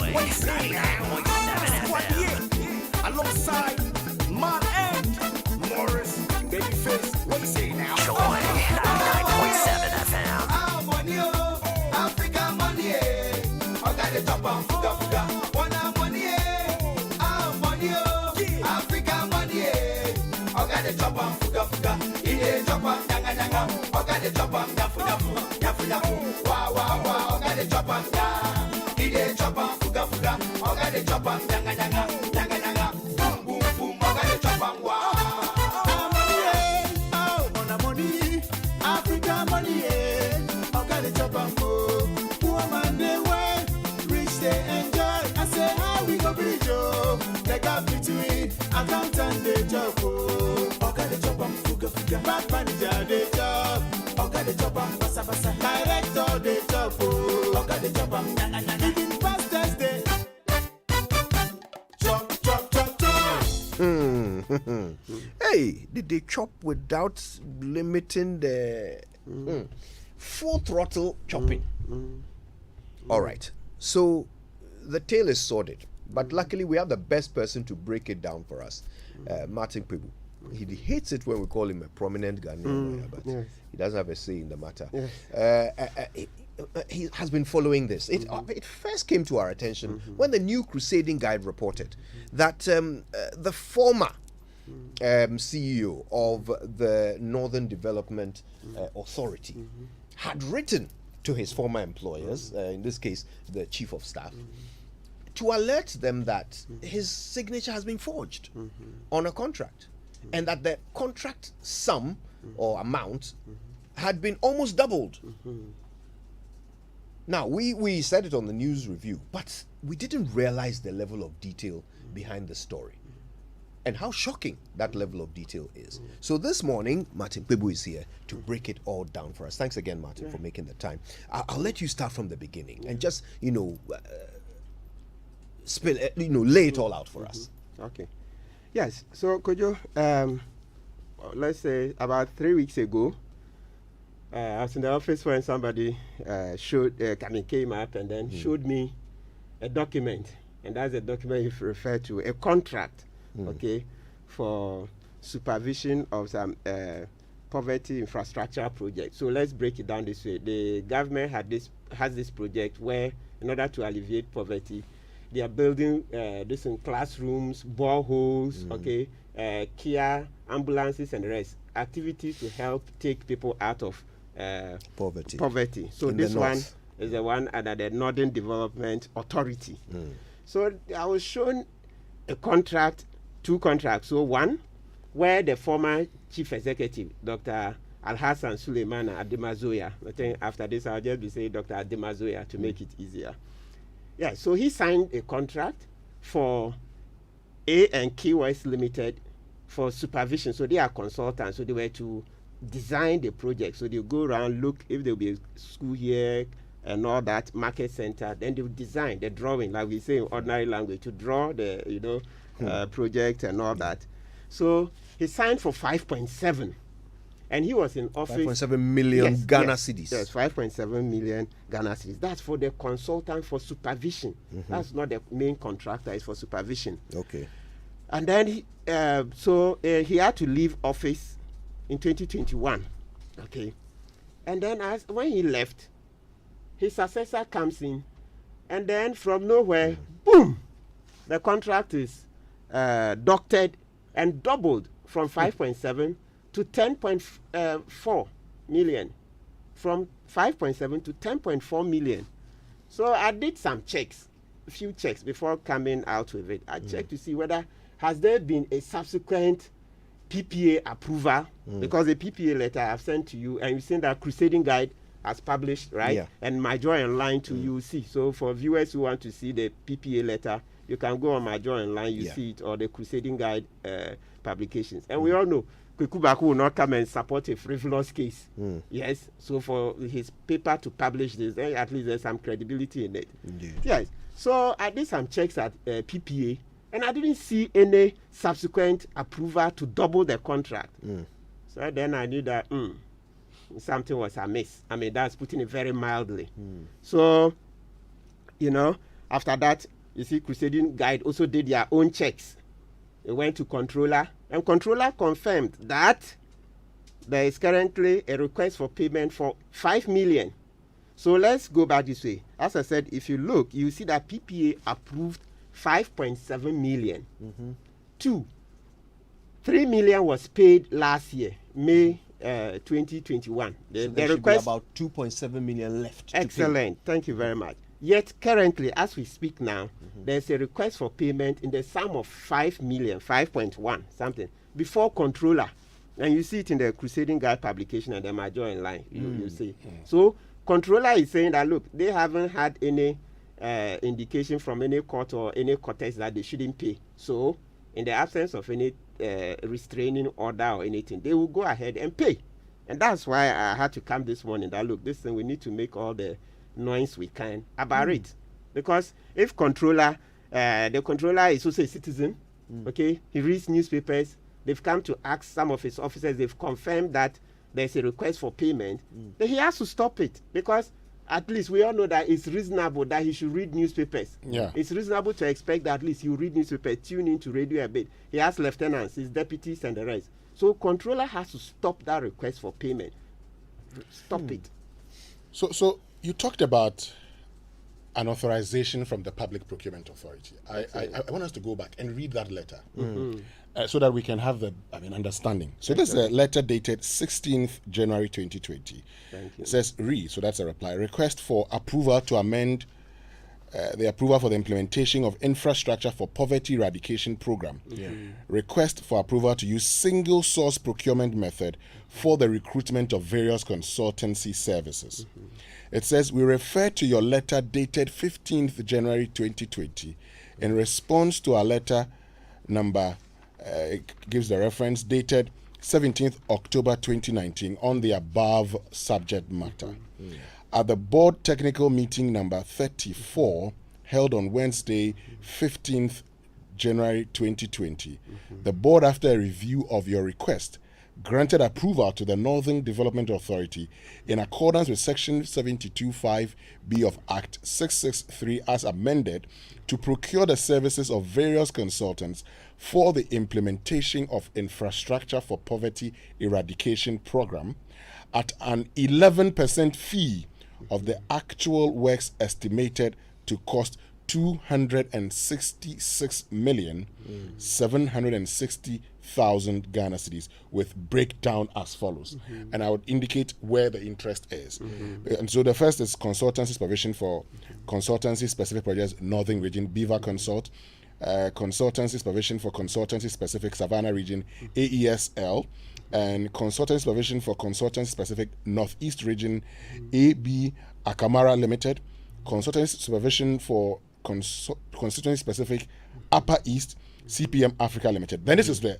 99.7 FM. Alongside Man and Morris, Babyface, what you say now? Joy 99.7 FM. Ah, money, oh, Africa money, I got the top on fuga fuga. Wanna money, ah, money, oh, Africa money, I got the top on fuga fuga. Ide top on danga danga, I got the top on yafu yafu, yafu yafu. Wow wow wow, I got the top on da. Ide top on fuga fuga, I got the top on danga danga, danga danga. Boom boom boom, I got the top on wow. Africa money, I got a job and go. Poor man, they work, rich they enjoy. I say, how we go bridge, oh. They got between accountant, they job, oh. I got a job and fuga. Back manager, they job. I got a job and basa basa. Director, they job, oh. I got a job and na. Even pastors, they chop. Hey, did they chop without limiting the full throttle chopping? All right. So the tale is sorted, but luckily we have the best person to break it down for us, Martin Pebu. He hates it when we call him a prominent Ghanaian lawyer, but he doesn't have a say in the matter. He has been following this. It first came to our attention when the New Crusading Guide reported that the former CEO of the Northern Development Authority had written to his former employers, in this case the Chief of Staff, to alert them that his signature has been forged on a contract, and that the contract sum or amount had been almost doubled. Now, we said it on the news review, but we didn't realize the level of detail behind the story and how shocking that level of detail is. So this morning, Martin Pebu is here to break it all down for us. Thanks again, Martin, for making the time. I'll let you start from the beginning and just, lay it all out for us. Okay. Yes. So could you, let's say about 3 weeks ago, I was in the office when somebody came up and then showed me a document, and that's a document you refer to, a contract, for supervision of some poverty infrastructure project. So let's break it down this way. The government has this project where, in order to alleviate poverty, they are building this in classrooms, boreholes, care, ambulances, and the rest, activities to help take people out of poverty. So this one is the one under the Northern Development Authority. So I was shown a contract, 2 contracts. So one, where the former chief executive, Dr. Alhassan Suleiman Ademazoya, I think after this I'll just be saying Dr. Ademazoya to make it easier. Yeah, so he signed a contract for A&K West Limited for supervision. So they are consultants. So they were to design the project. So they'll go around, look if there'll be a school here and all that, market center. Then they'll design the drawing, like we say in ordinary language, to draw the project and all that. So he signed for 5.7, and he was in office. 5.7 million Ghana cedis. Yes, 5.7 million Ghana cedis. That's for the consultant for supervision. That's not the main contractor; it's for supervision. Okay. And then he had to leave office in 2021. Okay. And then when he left, his successor comes in, and then from nowhere, boom, the contract is doctored and doubled from 5.7 to 10.4 million. From 5.7 to 10.4 million. So I did some checks, a few checks before coming out with it. I checked to see whether has there been a subsequent PPA approval, because the PPA letter I've sent to you, and you've seen that Crusading Guide has published, right? Yeah. And my Joy Online too, you will see. So for viewers who want to see the PPA letter, you can go on my Joy Online, you see it, or the Crusading Guide publications. And we all know Kwekubaku will not come and support a frivolous case. Yes. So for his paper to publish this, at least there's some credibility in it. Indeed. Yes. So I did some checks at PPA, and I didn't see any subsequent approval to double the contract. So then I knew that something was amiss. I mean, that's putting it very mildly. So, after that, You see, Crusading Guide also did their own checks. They went to controller, and controller confirmed that there is currently a request for payment for 5 million. So let's go back this way. As I said, if you look, you see that PPA approved 5.7 million. 3 million was paid last year, May 2021. So there should be about 2.7 million left. Excellent. Thank you very much. Yet currently, as we speak now, there's a request for payment in the sum of 5 million, 5.1 something, before controller. And you see it in the Crusading Guide publication and the major in line. You see. So controller is saying that, look, they haven't had any indication from any court or any cortex that they shouldn't pay. So in the absence of any restraining order or anything, they will go ahead and pay. And that's why I had to come this morning that, look, this thing, we need to make all the noise we can about it. Because if the controller is also a citizen, okay, he reads newspapers, they've come to ask some of his officers, they've confirmed that there's a request for payment, then he has to stop it, because at least we all know that it's reasonable that he should read newspapers. Yeah. It's reasonable to expect that at least he will read newspapers, tune into radio a bit. He has lieutenants, his deputies and the rest. So controller has to stop that request for payment. Stop it. So you talked about an authorization from the Public Procurement Authority. I want us to go back and read that letter so that we can have the understanding. So this is a letter dated 16th January 2020. Thank you. It says, so that's a reply. Request for approval to amend the approval for the implementation of infrastructure for poverty eradication program. Request for approval to use single source procurement method for the recruitment of various consultancy services. It says, we refer to your letter dated 15th January 2020 in response to our letter number, it gives the reference, dated 17th October 2019 on the above subject matter. At the board technical meeting number 34 held on Wednesday 15th January 2020, the board, after a review of your request, granted approval to the Northern Development Authority in accordance with Section 72(5)(b) of Act 663 as amended to procure the services of various consultants for the implementation of infrastructure for poverty eradication program at an 11% fee of the actual works estimated to cost 266,760,000 Ghana cedis, with breakdown as follows. And I would indicate where the interest is. And so the first is consultancy supervision for consultancy specific projects, Northern Region, Beaver Consult, consultancy supervision for consultancy specific Savannah Region, AESL, and consultancy supervision for consultancy specific Northeast Region, AB Akamara Limited, consultancy supervision for constituency specific Upper East, CPM Africa Limited. Then this is the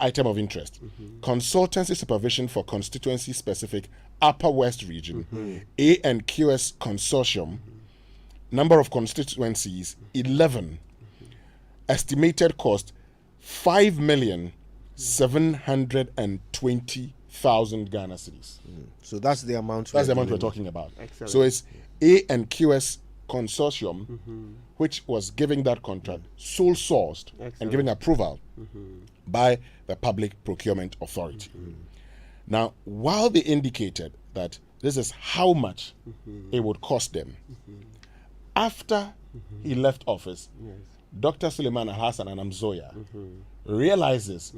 item of interest. Consultancy supervision for constituency specific Upper West Region, A&QS Consortium. Number of constituencies 11. Estimated cost 5,720,000 Ghana cedis. So that's the amount. That's the amount we're talking about. Excellent. So it's A&QS Consortium, which was giving that contract sole sourced and giving approval by the Public Procurement Authority. Now, while they indicated that this is how much it would cost them, after he left office, Dr. Suleiman Hassan Anamzoya realizes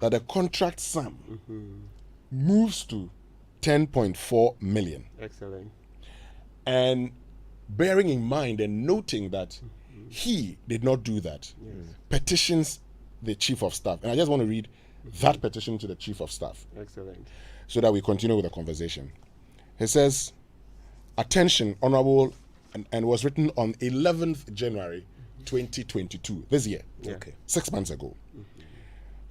that the contract sum moves to 10.4 million. Excellent. And bearing in mind and noting that he did not do that, petitions the Chief of Staff. And I just want to read that petition to the Chief of Staff. Excellent. So that we continue with the conversation. He says, attention, Honorable, and was written on 11th January 2022, this year, 6 months ago.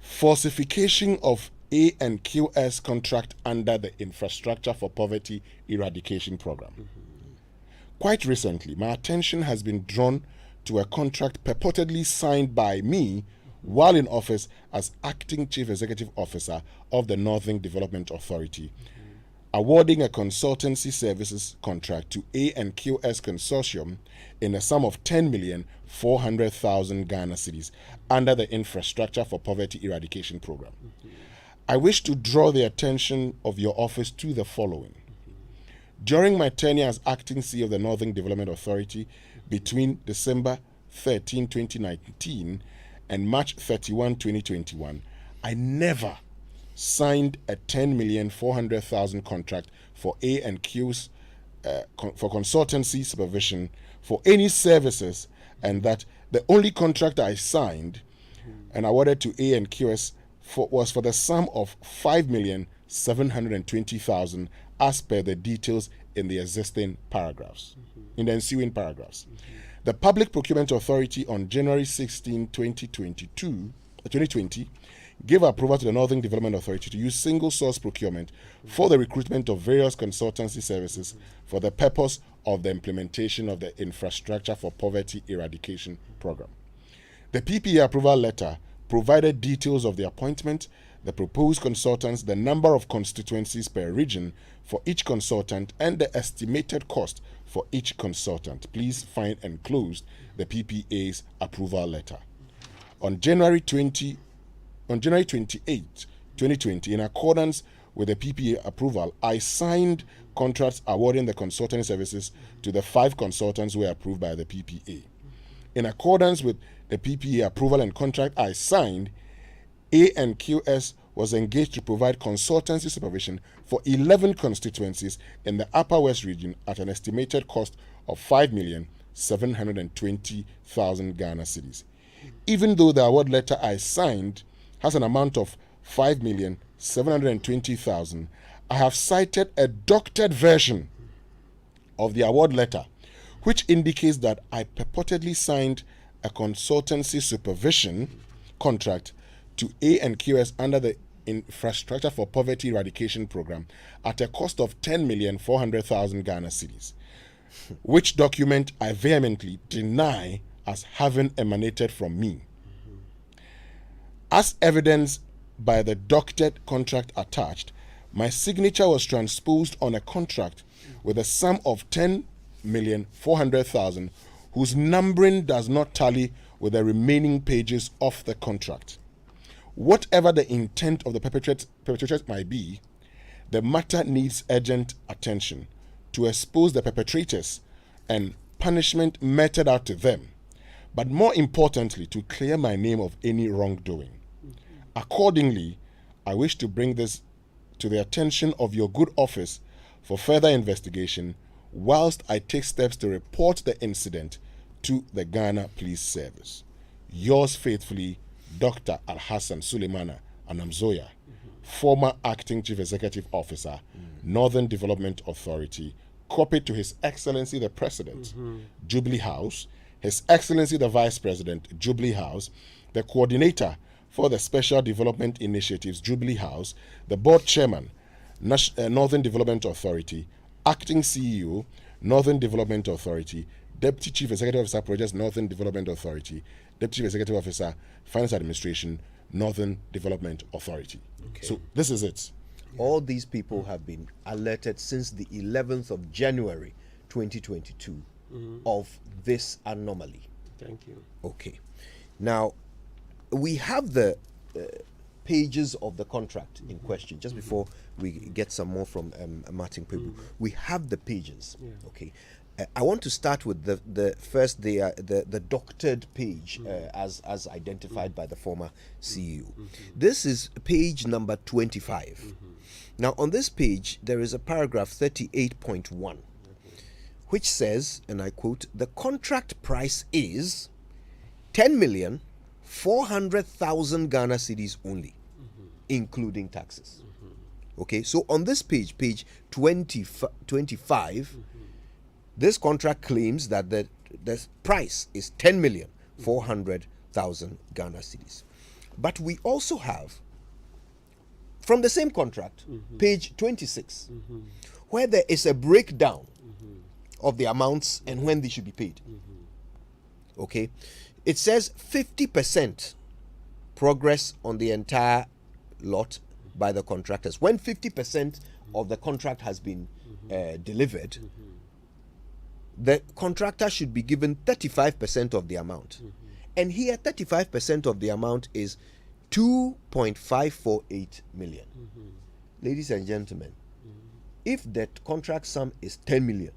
Falsification of A&QS contract under the Infrastructure for Poverty Eradication Program. Quite recently, my attention has been drawn to a contract purportedly signed by me while in office as Acting Chief Executive Officer of the Northern Development Authority awarding a consultancy services contract to A&QS Consortium in a sum of 10,400,000 Ghana cedis under the Infrastructure for Poverty Eradication Program. I wish to draw the attention of your office to the following. During my tenure as acting CEO of the Northern Development Authority between December 13, 2019 and March 31, 2021, I never signed a 10,400,000 contract for A&Q's for consultancy supervision for any services, and that the only contract I signed and awarded to A&QS was for the sum of 5,720,000 as per the details in the existing paragraphs, in the ensuing paragraphs. The Public Procurement Authority on January 16, 2020 gave approval to the Northern Development Authority to use single source procurement for the recruitment of various consultancy services for the purpose of the implementation of the Infrastructure for Poverty Eradication Program. The PPA approval letter provided details of the appointment, the proposed consultants, the number of constituencies per region for each consultant, and the estimated cost for each consultant. Please find enclosed the PPA's approval letter. On January 28, 2020, in accordance with the PPA approval, I signed contracts awarding the consulting services to the 5 consultants who were approved by the PPA. In accordance with the PPA approval and contract I signed, A&QS was engaged to provide consultancy supervision for 11 constituencies in the Upper West region at an estimated cost of 5,720,000 Ghana cedis. Even though the award letter I signed has an amount of 5,720,000, I have cited a doctored version of the award letter, which indicates that I purportedly signed a consultancy supervision contract to A&QS under the Infrastructure for Poverty Eradication Program at a cost of 10,400,000 Ghana cedis, which document I vehemently deny as having emanated from me. As evidenced by the doctored contract attached, my signature was transposed on a contract with a sum of 10,400,000 whose numbering does not tally with the remaining pages of the contract. Whatever the intent of the perpetrators might be, the matter needs urgent attention to expose the perpetrators and punishment meted out to them, but more importantly, to clear my name of any wrongdoing. Accordingly, I wish to bring this to the attention of your good office for further investigation, whilst I take steps to report the incident to the Ghana Police Service. Yours faithfully, Dr. Alhassan Suleimana Anamzoya, former Acting Chief Executive Officer, Northern Development Authority, copied to His Excellency the President, Jubilee House, His Excellency the Vice President, Jubilee House, the Coordinator for the Special Development Initiatives, Jubilee House, the Board Chairman, Northern Development Authority, Acting CEO, Northern Development Authority, Deputy Chief Executive Officer, Projects, Northern Development Authority, Deputy Chief Executive Officer, Finance Administration, Northern Development Authority. Okay. So this is it. All these people have been alerted since the 11th of January 2022 of this anomaly. Thank you. Okay. Now, we have the pages of the contract in question. Just before we get some more from Martin Pebu, we have the pages. Yeah. Okay. I want to start with the first, the doctored page as identified by the former CEO. This is page number 25. Now, on this page, there is a paragraph 38.1, which says, and I quote, the contract price is 10,400,000 Ghana cedis only, including taxes. Okay, so on this page, page 25, this contract claims that the price is 10,400,000 Ghana cedis. But we also have, from the same contract, page 26, where there is a breakdown of the amounts and when they should be paid. Okay, it says 50% progress on the entire lot by the contractors. When 50% of the contract has been delivered, the contractor should be given 35% of the amount. And here, 35% of the amount is 2.548 million. Ladies and gentlemen, if the contract sum is 10 million,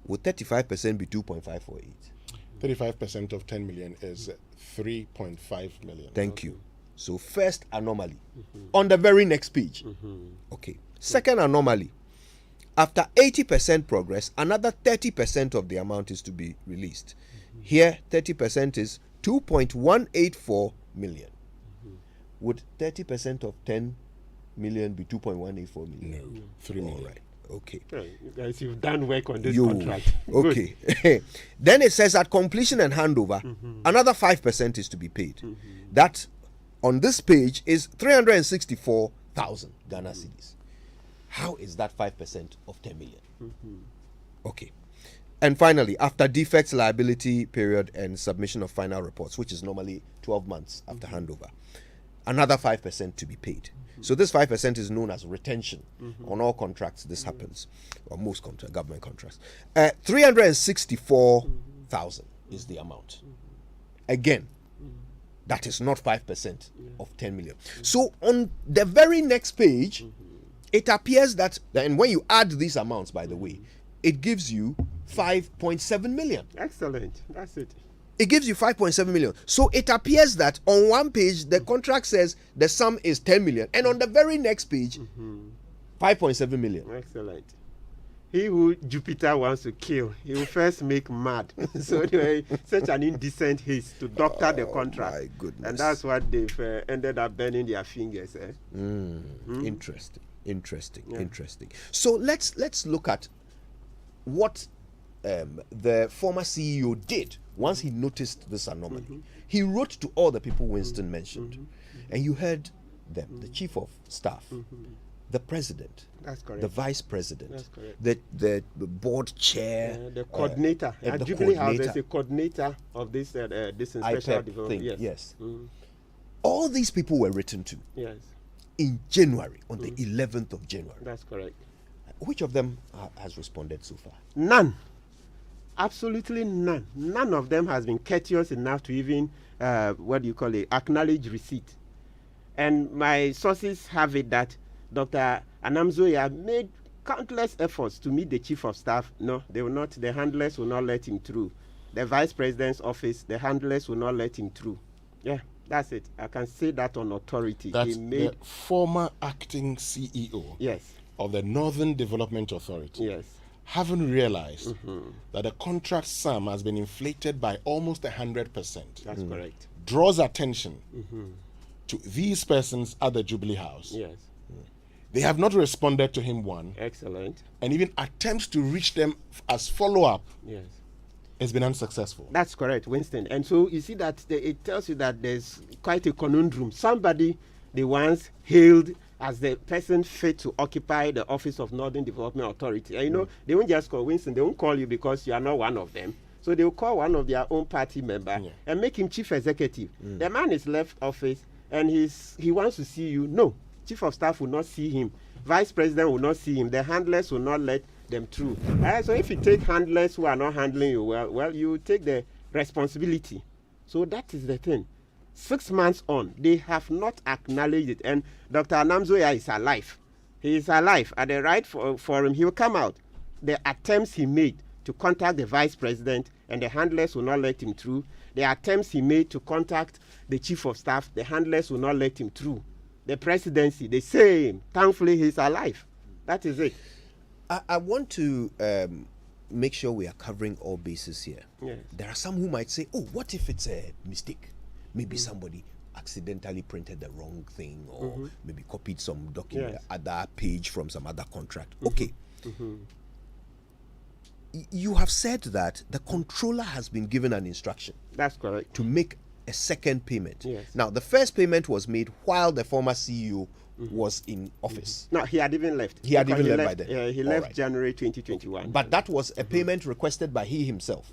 would 35% be 2.548? 35% of 10 million is 3.5 million. Thank you. So first anomaly on the very next page. Okay. Second anomaly. After 80% progress, another 30% of the amount is to be released. Here, 30% is 2.184 million. Would 30% of 10 million be 2.184 million? No, 3 million. All right. Okay. You guys, you've done work on this contract. Okay. Then it says at completion and handover, another 5% is to be paid. That on this page is 364,000 Ghana cedis. How is that 5% of 10 million? Okay. And finally, after defects, liability period, and submission of final reports, which is normally 12 months after handover, another 5% to be paid. So this 5% is known as retention. On all contracts, this happens, or most government contracts. 364,000 is the amount. Again, that is not 5% of 10 million. So on the very next page, it appears that, and when you add these amounts, by the way, it gives you 5.7 million. Excellent. That's it. It gives you 5.7 million. So it appears that on one page, the contract says the sum is 10 million. And on the very next page, 5.7 million. Excellent. He who Jupiter wants to kill, he will first make mad. So anyway, such an indecent haste to doctor the contract. My goodness. And that's what they've ended up burning their fingers. Interesting. Interesting. So let's look at what the former CEO did once he noticed this anomaly. He wrote to all the people Winston mentioned, and you heard them: the chief of staff, the president, That's correct. the vice president, That's correct. the board chair, The coordinator. and At the Jubilee House, coordinator. there's a coordinator of this special IPEP development. thing. Yes. Mm. All these people were written to Yes, in January, on the 11th of January. that's correct. Which of them has responded so far? None. Absolutely none. None of them has been courteous enough to even, acknowledge receipt. And my sources have it that Dr. Anamzoya made countless efforts to meet the chief of staff. No, they will not. The handlers will not let him through. The vice president's office, the handlers will not let him through. Yeah, that's it. I can say that on authority. That's He made, the former acting CEO yes, of the Northern Development Authority. yes. Haven't realized that the contract sum has been inflated by almost 100%. That's correct. Draws attention to these persons at the Jubilee House. Yes. They have not responded to him, one, Excellent. and even attempts to reach them as follow-up Yes. has been unsuccessful. That's correct, Winston. And so you see that it tells you that there's quite a conundrum. Somebody they once hailed as the person fit to occupy the office of Northern Development Authority. And you know, they won't just call Winston, they won't call you because you are not one of them. So they will call one of their own party member and make him chief executive. The man is left office and he wants to see you. No, chief of staff will not see him. Vice president will not see him. The handlers will not let them through. So if you take handlers who are not handling you well, you take the responsibility. So that is the thing. 6 months on, they have not acknowledged it. And Dr. Anamzoya is alive. He is alive. At the right forum, he will come out. The attempts he made to contact the vice president and the handlers will not let him through. The attempts he made to contact the chief of staff, the handlers will not let him through. The presidency, the same. Thankfully, he's alive. That is it. I want to make sure we are covering all bases here. Yes. There are some who might say, oh, what if it's a mistake? Maybe somebody accidentally printed the wrong thing, or maybe copied some document, other page from some other contract. Okay. You have said that the controller has been given an instruction That's correct. to make a second payment. Yes. Now, the first payment was made while the former CEO was in office. No, he had even left. He had Because even left by then. Yeah, he All left right. January 2021. But that was a payment requested by he himself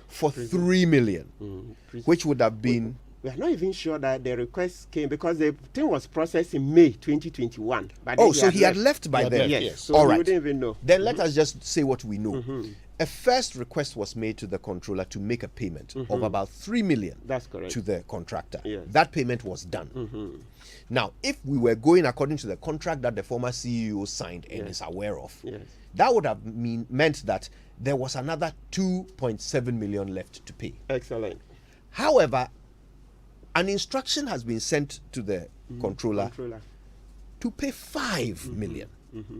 for 3 million, which would have been We are not even sure that the request came because the thing was processed in May 2021. But Oh, so he had left by He had then. left, Yes. yes. So All we right. wouldn't even know. Then let us just say what we know. A first request was made to the controller to make a payment of about 3 million That's correct. to the contractor. Yes. That payment was done. Now, if we were going according to the contract that the former CEO signed and is aware of, Yes. that would have meant that there was another 2.7 million left to pay. Excellent. However, an instruction has been sent to the controller to pay 5 million,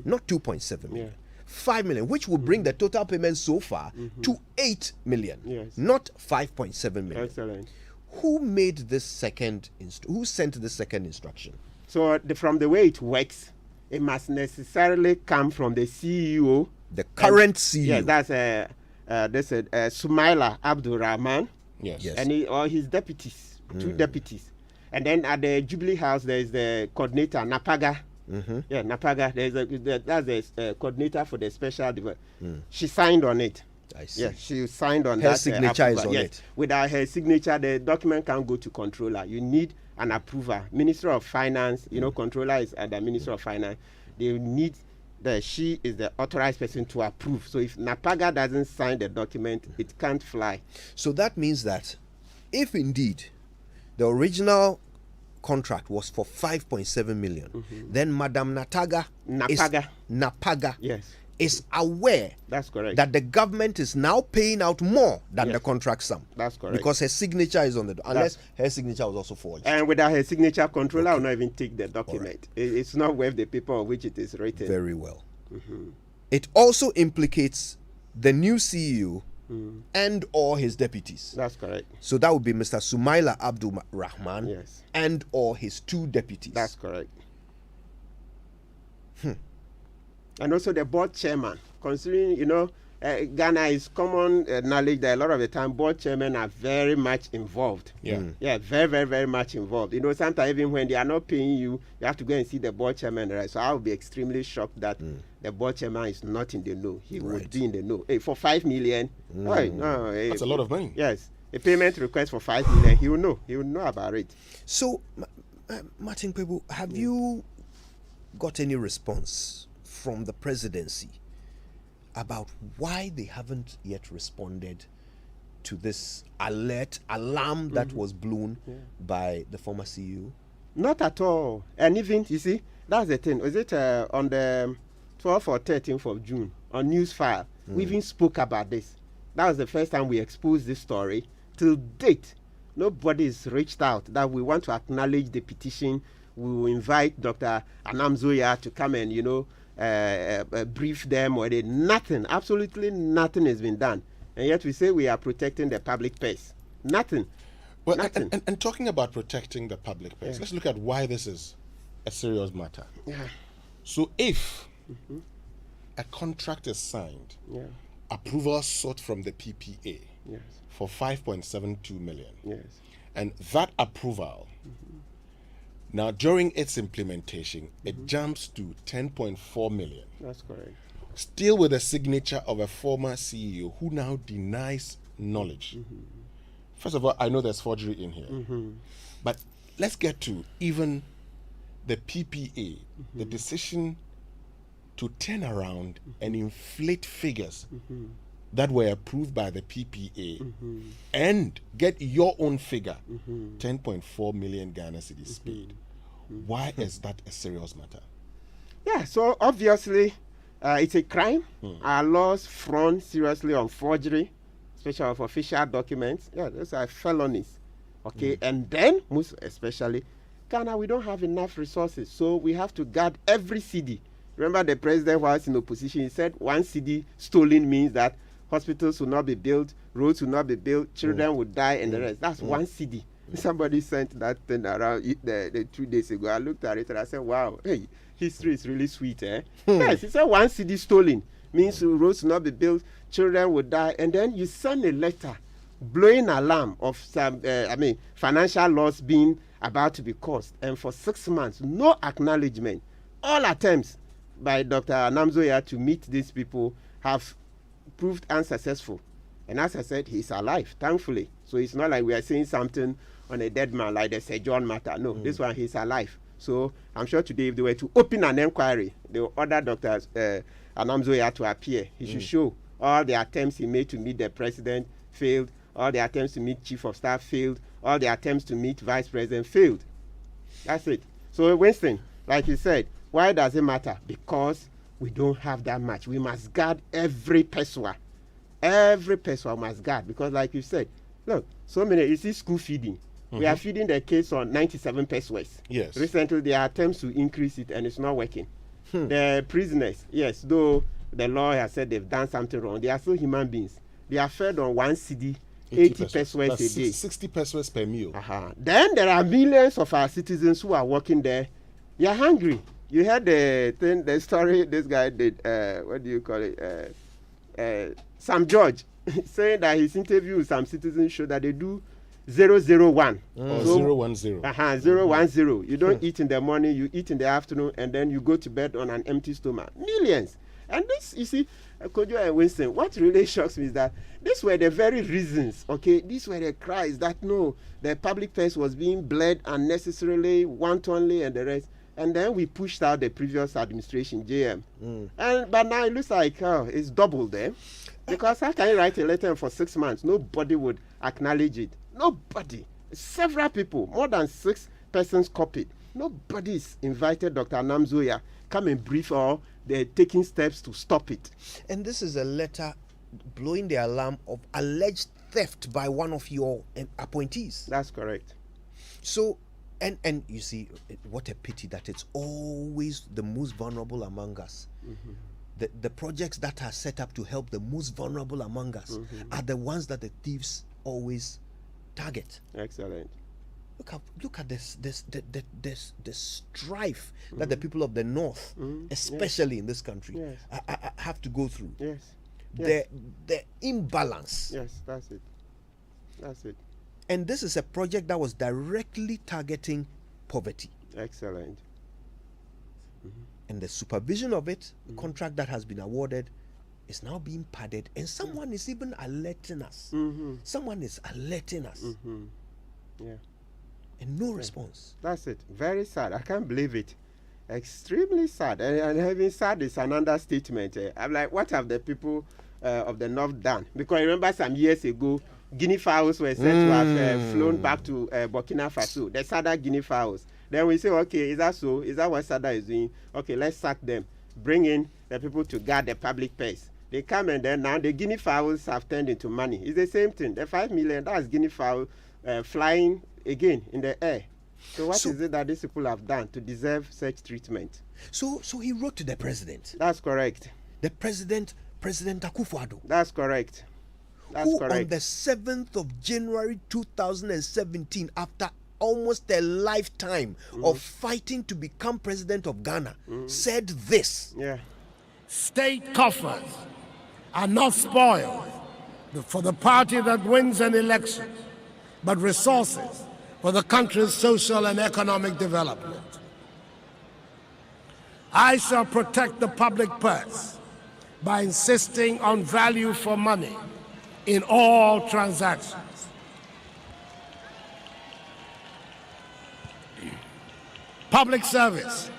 not 2.7 million. Yeah. 5 million, which will bring the total payment so far to 8 million, Yes. not 5.7 million. Excellent. Who made this second who sent the second instruction? So from the way it works, it must necessarily come from the CEO. The current CEO. Yeah, that's Sumaila Abdul Rahman. Yes. Yes. And or his deputies, 2 deputies. And then at the Jubilee House, there is the coordinator, Napaga. Yeah, Napaga. That's the coordinator for the special development. She signed on it. I see. Yeah, she signed on Her that. signature is approval. on Yes. it. Without her signature, the document can't go to controller. You need an approver. Minister of Finance, controller is at the Minister of Finance. They need she is the authorized person to approve. So if Napaga doesn't sign the document, it can't fly. So that means that if indeed the original contract was for 5.7 million, then Madam Napaga Yes, is aware that's correct. that the government is now paying out more than Yes. the contract sum. That's correct. Because her signature is on the unless her signature was also forged. And without her signature, controller will not even take the document. It's not worth the paper on which it is written. Very well. It also implicates the new CEO and or his deputies. That's correct. So that would be Mr. Sumaila Abdul Rahman Yes. and or his 2 deputies. That's correct. And also the board chairman, considering, Ghana is common knowledge that a lot of the time board chairmen are very much involved. Yeah. Yeah, very, very, very much involved. Sometimes even when they are not paying you, you have to go and see the board chairman. Right? So I would be extremely shocked that the board chairman is not in the know. He would be in the know. Hey, for 5 million, That's a lot of money. Yes, a payment request for 5 million, he will know. He will know about it. So, Martin Kwebu, have you got any response from the presidency about why they haven't yet responded to this alarm that was blown by the former CEO? Not at all. And even, you see, that's the thing. Was it on the 12th or 13th of June on News File? We even spoke about this. That was the first time we exposed this story. Till date, nobody has reached out that we want to acknowledge the petition. We will invite Dr. Anamzoya to come and, brief them or nothing, absolutely nothing has been done. And yet we say we are protecting the public purse. Nothing. Well, Nothing. and talking about protecting the public purse, let's look at why this is a serious matter. Yeah. So if a contract is signed, Yeah. approval sought from the PPA Yes. for 5.72 million, Yes. and that approval, now during its implementation, it jumps to 10.4 million. That's correct. Still with the signature of a former CEO who now denies knowledge. First of all, I know there's forgery in here. But let's get to even the PPA, the decision to turn around and inflate figures that were approved by the PPA and get your own figure, 10.4 million Ghana cedis paid. Why is that a serious matter? Yeah, so obviously it's a crime. Our laws frown seriously on forgery, especially of official documents. Yeah, those are felonies. Okay, and then, most especially, Ghana, we don't have enough resources, so we have to guard every cedi. Remember the president was in opposition, he said 1 cedi stolen means that hospitals will not be built, roads will not be built, children will die, and the rest. That's 1 cedi. Somebody sent that thing around the 2 days ago. I looked at it and I said, wow, hey, history is really sweet, eh? Yes, he said 1 cedi stolen means roads will not be built, children will die, and then you send a letter blowing alarm of some, financial loss being about to be caused, and for 6 months, no acknowledgement. All attempts by Dr. Anamzoya to meet these people have proved unsuccessful. And as I said, he's alive, thankfully. So it's not like we are saying something on a dead man like the Sir John matter. No, this one, he's alive. So I'm sure today, if they were to open an inquiry, they will order Dr. Anamzoya to appear. He should show all the attempts he made to meet the president failed, all the attempts to meet chief of staff failed, all the attempts to meet vice president failed. That's it. So Winston, like you said, why does it matter? Because we don't have that much. We must guard every peswa. Every peswa must guard. Because like you said, look, so many, you see school feeding. We are feeding the kids on 97 pesos. Yes. Recently, there are attempts to increase it, and it's not working. The prisoners, yes, though the law has said they've done something wrong, they are still human beings. They are fed on 1 cedi, 80 pesos a day. 60 pesos per meal. Then there are millions of our citizens who are working there. They are hungry. You heard the story this guy did, what do you call it? Sam George, saying that his interview with some citizens showed that they do 001. Or 010. 010. You don't eat in the morning, you eat in the afternoon, and then you go to bed on an empty stomach. Millions. And this, you see, Kojo and Winston, what really shocks me is that these were the very reasons, okay? These were the cries that, no, the public purse was being bled unnecessarily, wantonly, and the rest. And then we pushed out the previous administration, JM. But now it looks like it's doubled there. Because how can you write a letter for 6 months? Nobody would acknowledge it. Nobody. Several people, more than 6 persons copied. Nobody's invited Dr. Anamzoya come and brief, or they're taking steps to stop it. And this is a letter blowing the alarm of alleged theft by one of your appointees. That's correct. So, and you see, what a pity that it's always the most vulnerable among us. The projects that are set up to help the most vulnerable among us are the ones that the thieves always target. Excellent. Look at this strife that the people of the North, especially in this country, have to go through. The imbalance. Yes, that's it. That's it. And this is a project that was directly targeting poverty. Excellent. And the supervision of it, the contract that has been awarded, is now being padded, and someone is even alerting us. Someone is alerting us. Yeah. And no response. That's it. Very sad. I can't believe it. Extremely sad. And having sad is an understatement. I'm like, what have the people of the North done? Because I remember some years ago, guinea fowls were said to have flown back to Burkina Faso. The Sada guinea fowls. Then we say, okay, is that so? Is that what Sada is doing? Okay, let's sack them. Bring in the people to guard the public purse. They come, and then now the guinea fowls have turned into money. It's the same thing. The 5 million, that's guinea fowl flying again in the air. So what is it that these people have done to deserve such treatment? So he wrote to the president. That's correct. The President Akufo-Addo. That's correct. That's who correct. On the 7th of January 2017, after almost a lifetime of fighting to become president of Ghana, said this. Yeah. State coffers are not spoiled for the party that wins an election, but resources for the country's social and economic development. I shall protect the public purse by insisting on value for money in all transactions. Public service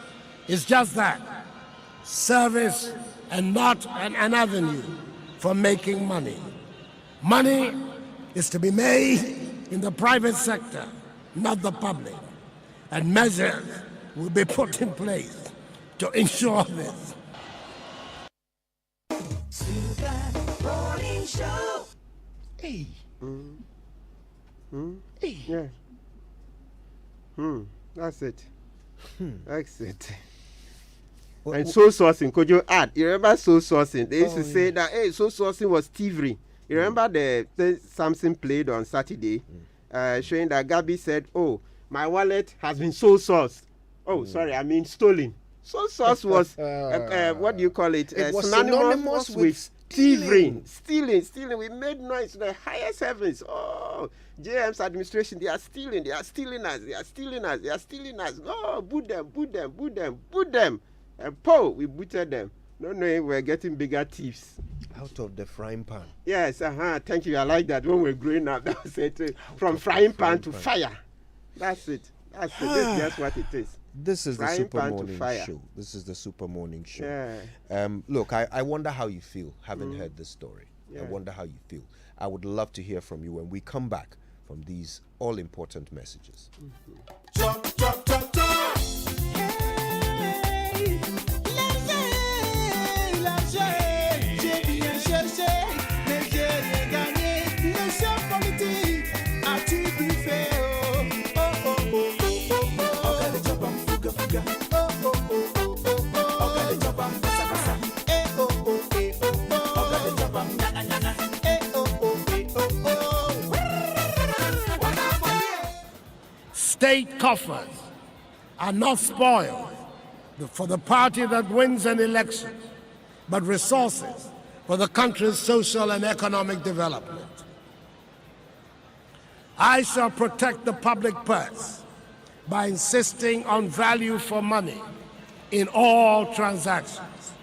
is just that, service and not an avenue for making money. Money is to be made in the private sector, not the public, and measures will be put in place to ensure this. Hey. Hey. Yeah. That's it. That's it. And soul sourcing, could you add? You remember soul sourcing? They used to say that, hey, soul sourcing was thievery. You remember the something played on Saturday, showing that Gabby said, oh, my wallet has been soul sourced. Oh, sorry, I mean stolen. Soul source was, what do you call it? It was synonymous with thievery. Stealing. We made noise to the highest heavens. Oh, JM's administration, they are stealing us. No, boot them. And we booted them. Not knowing we're getting bigger thieves. Out of the frying pan. Yes, thank you. I like that. When we're growing up, that's it. From frying pan to fire. That's it. That's it. That's what it is. This is Frying the Super pan to Morning fire. Show. This is the Super Morning Show. Yeah. Look, I wonder how you feel having heard this story. I Yeah. wonder how you feel. I would love to hear from you when we come back from these all-important messages. Chop, chop, chop, chop. State coffers are not spoiled for the party that wins an election, but resources for the country's social and economic development. I shall protect the public purse by insisting on value for money in all transactions.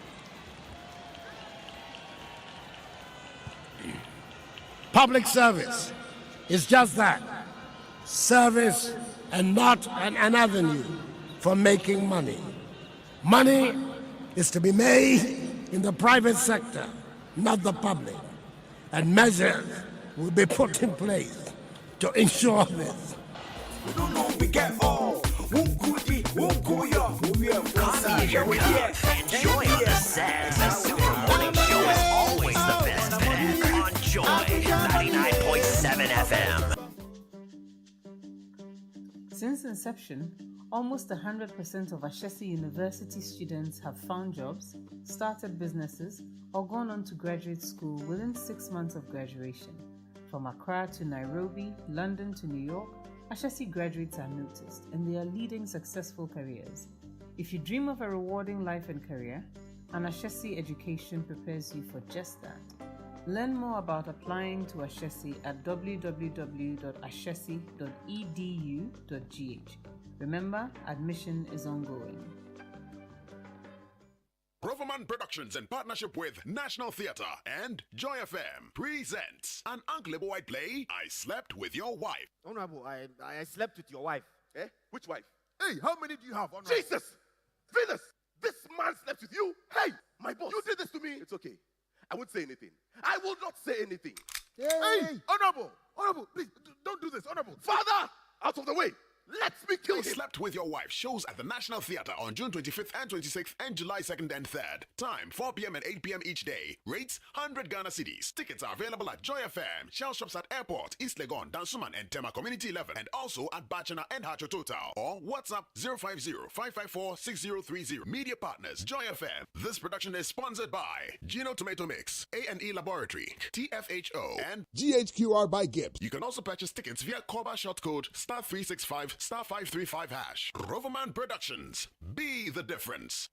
Public service is just that, service and not an avenue for making money. Money is to be made in the private sector, not the public, and measures will be put in place to ensure this. We don't know we get all. Won't go ya. Coffee is your cup. Enjoy the set. The Super Morning Show is always the best bet on Joy 99.7 FM. Since inception, almost 100% of Ashesi University students have found jobs, started businesses, or gone on to graduate school within 6 months of graduation. From Accra to Nairobi, London to New York, Ashesi graduates are noticed and they are leading successful careers. If you dream of a rewarding life and career, an Ashesi education prepares you for just that. Learn more about applying to Ashesi at www.ashesi.edu.gh. Remember, admission is ongoing. Roverman Productions in partnership with National Theatre and Joy FM presents an Uncle White play, I Slept With Your Wife. Honorable, I slept with your wife. Eh? Which wife? Hey, how many do you have, Honorable? Jesus! Venus! This man slept with you? Hey, my boss. You did this to me. It's okay. I won't say anything. I will not say anything. Hey, Honorable! Honorable, please, don't do this, Honorable. Father, out of the way. Let me kill I him. Slept With Your Wife shows at the National Theatre on June 25th and 26th and July 2nd and 3rd. Time 4 p.m. and 8 p.m. each day. Rates 100 Ghana cedis. Tickets are available at Joy FM, Shell Shops at Airport, East Legon, Dansuman and Tema Community 11, and also at Bachana and Hacho Total. Or WhatsApp 050-554-6030. Media partners Joy FM. This production is sponsored by Gino Tomato Mix, A&E Laboratory, TFHO, and GHQR by Gibbs. you can also purchase tickets via Corba short code *365 *535 hash. Roverman Productions. Be the difference.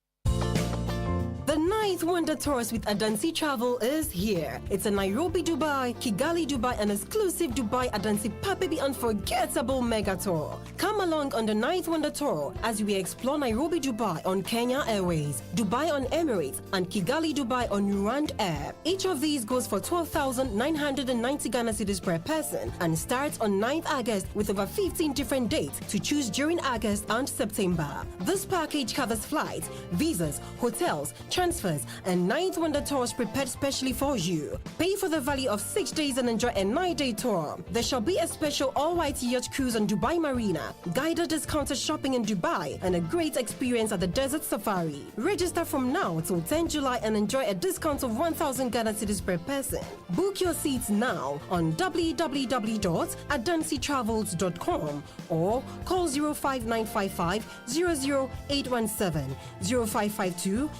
The ninth Wonder Tours with Adansi Travel is here. It's a Nairobi, Dubai, Kigali, Dubai, and exclusive Dubai Adansi Papibi unforgettable mega tour. Come along on the ninth Wonder Tour as we explore Nairobi, Dubai on Kenya Airways, Dubai on Emirates, and Kigali, Dubai on Rwand Air. Each of these goes for 12,990 Ghana cedis per person and starts on 9th August with over 15 different dates to choose during August and September. This package covers flights, visas, hotels, transfers, and 9th Wonder Tours prepared specially for you. Pay for the value of 6 days and enjoy a 9-day tour. There shall be a special all-white yacht cruise on Dubai Marina, guided discounted shopping in Dubai, and a great experience at the Desert Safari. Register from now till 10 July and enjoy a discount of 1,000 Ghana cedis per person. Book your seats now on www.adansitravels.com or call 05955 00817 0552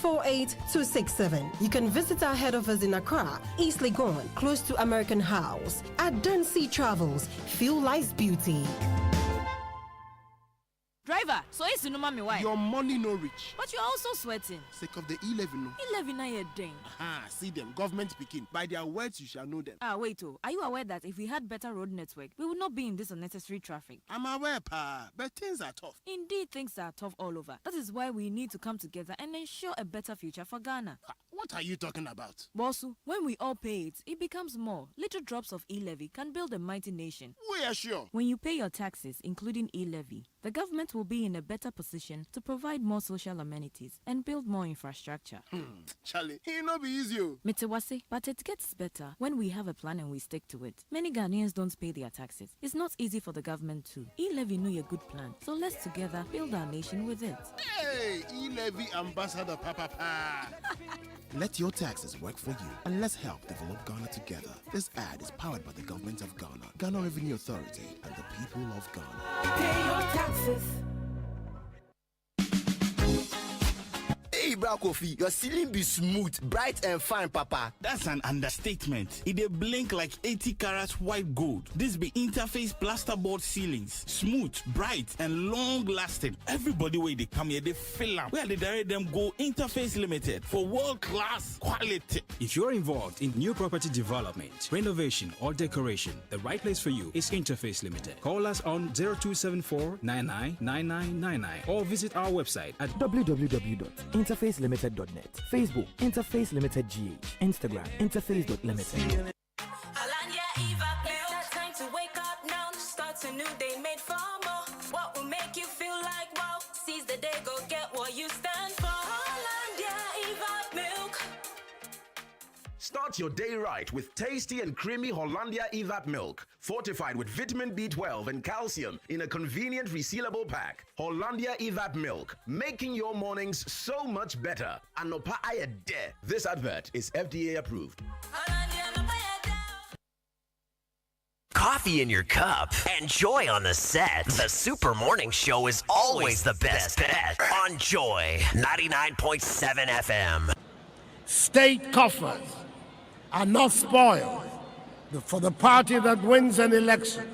648-267. You can visit our head office in Accra, East Legon, close to American House. Adansi Travels. Feel life's beauty. Dry Driver, so it's no mommy why? Your money no reach. But you're also sweating. Sake of the e-levy no. E-levy na your ding. Aha, see them, government speaking. By their words you shall know them. Wait, are you aware that if we had better road network, we would not be in this unnecessary traffic? I'm aware, pa, but things are tough. Indeed, things are tough all over. That is why we need to come together and ensure a better future for Ghana. What are you talking about? Bosu, when we all pay it, it becomes more. Little drops of e-levy can build a mighty nation. We are sure. When you pay your taxes, including e-levy, the government will be in a better position to provide more social amenities and build more infrastructure. Charlie, it not be easy. Mitewase, but it gets better when we have a plan and we stick to it. Many Ghanaians don't pay their taxes. It's not easy for the government too. E-levy know your good plan, so let's together build our nation with it. Hey, e-levy ambassador, papa. Let your taxes work for you, and let's help develop Ghana together. This ad is powered by the government of Ghana, Ghana Revenue Authority, and the people of Ghana. Pay your taxes. Hey, bro, Kofi, your ceiling be smooth, bright and fine, papa. That's an understatement. It dey blink like 80 carats white gold. This be interface plasterboard ceilings. Smooth, bright, and long-lasting. Everybody where they come here, they fill up. Where they direct them go Interface Limited for world-class quality. If you're involved in new property development, renovation, or decoration, the right place for you is Interface Limited. Call us on 0274 999999 or visit our website at www.interfacelimited.net. Facebook, Interface Limited GH. Instagram, interface.limited. Time to wake up now, start a new day made for more. What will make you feel like wow? Seize the day, go get what you stand for. Hollandia Eva milk. Start your day right with tasty and creamy Hollandia Evap milk, fortified with vitamin B12 and calcium in a convenient resealable pack. Hollandia Evap milk, making your mornings so much better. Anopa ayede. This advert is FDA approved. Coffee in your cup and Joy on the set. The Super Morning Show is always the best bet on Joy 99.7 FM. State coffers are not spoiled for the party that wins an election,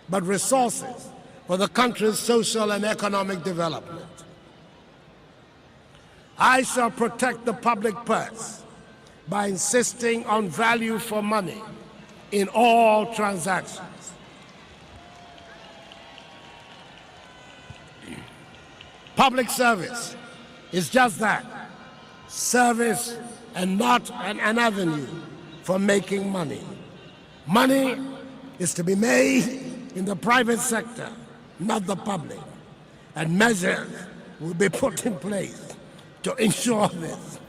but resources for the country's social and economic development. I shall protect the public purse by insisting on value for money in all transactions. Public service is just that, service and not an avenue for making money. Money is to be made in the private sector, not the public, and measures will be put in place to ensure this.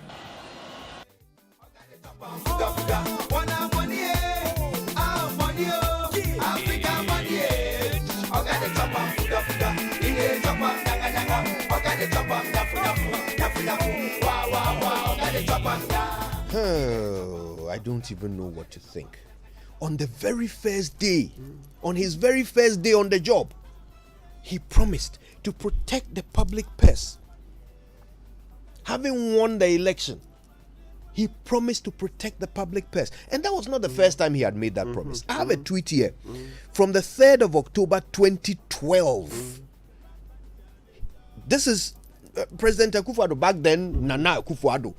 Oh, I don't even know what to think. On the very first day, on his very first day on the job, he promised to protect the public purse. Having won the election, he promised to protect the public purse. And that was not the first time he had made that promise. I have a tweet here from the 3rd of October 2012. This is President Akufo-Addo, back then Nana Akufo-Addo.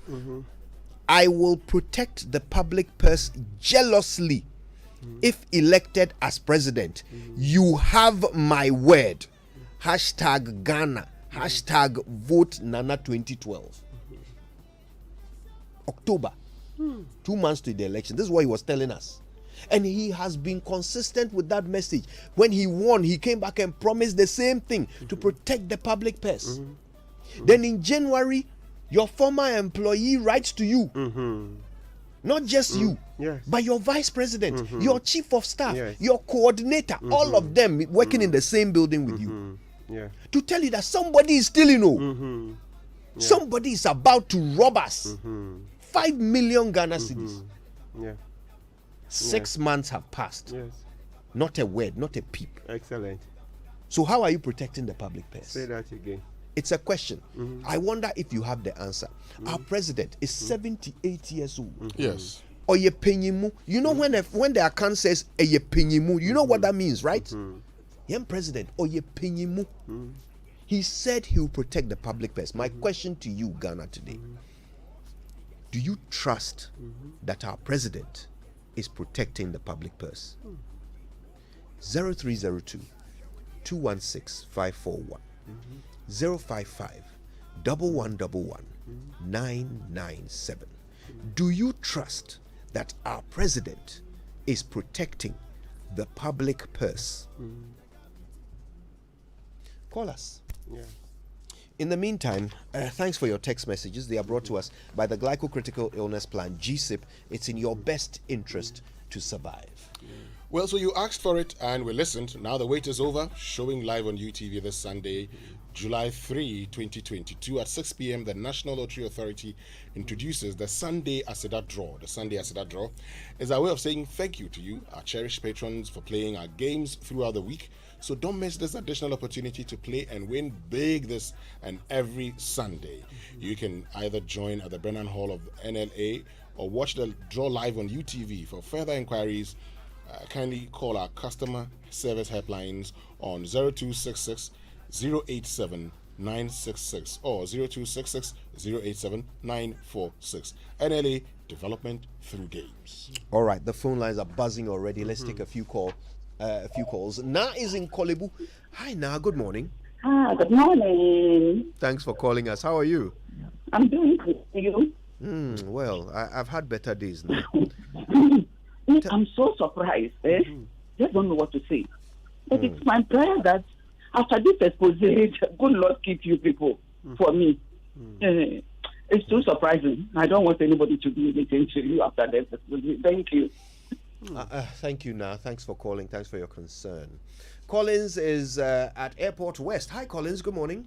I will protect the public purse jealously if elected as president. You have my word. Hashtag Ghana. Hashtag vote Nana 2012. October. 2 months to the election. This is what he was telling us. And he has been consistent with that message. When he won, he came back and promised the same thing, to protect the public purse. Then in January, your former employee writes to you. Not just you, but your vice president, your chief of staff, your coordinator, all of them working in the same building with you. To tell you that somebody is stealing. Somebody is about to rob us. 5 million Ghana cedis. 6 months have passed. Not a word, not a peep. Excellent. So how are you protecting the public purse? Say that again. It's a question. I wonder if you have the answer. Our president is 78 years old. Yes. Oye penyimu. You know when the account says oye penyimu, you know what that means, right? Young president, oye penyimu. He said he will protect the public purse. My question to you, Ghana, today, do you trust that our president is protecting the public purse? 0302 216 541 055 1111 997. Do you trust that our president is protecting the public purse? Call us. Yeah. In the meantime, thanks for your text messages. They are brought to us by the Glycocritical Illness Plan, GSIP. It's in your best interest to survive. Well, so you asked for it and we listened. Now the wait is over. Showing live on UTV this Sunday, July 3, 2022 at 6 p.m. The National Lottery Authority introduces the Sunday Aseda Draw. The Sunday Aseda Draw is our way of saying thank you to you, our cherished patrons, for playing our games throughout the week. So don't miss this additional opportunity to play and win big this and every Sunday. You can either join at the Brennan Hall of NLA or watch the draw live on UTV. For further inquiries, kindly call our customer service helplines on 0266 087 966 or 0266 087 946. NLA, development through games. All right, the phone lines are buzzing already. Let's take a few calls. Na is in Kolebu. Hi, Na. Good morning. Good morning. Thanks for calling us. How are you? I'm doing good. You? Well, I've had better days now. I'm so surprised. Just don't know what to say. But it's my prayer that after this expose, good Lord keep you people for me. It's too surprising. I don't want anybody to do anything to you after this expose. Thank you. Thank you, Na. Thanks for calling. Thanks for your concern. Collins is at Airport West. Hi, Collins. Good morning.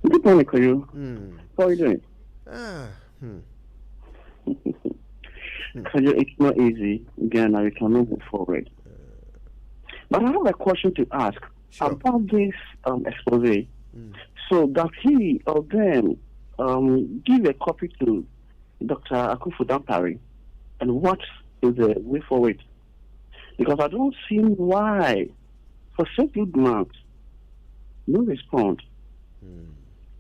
Good morning, Koyo. How are you doing? Koyo, it's not easy. Again, we can move forward. But I have a question to ask about this expose. So, does he or them give a copy to Dr. Akufu Dampari, and what is the way forward? Because I don't see why, for 6 good months, no response.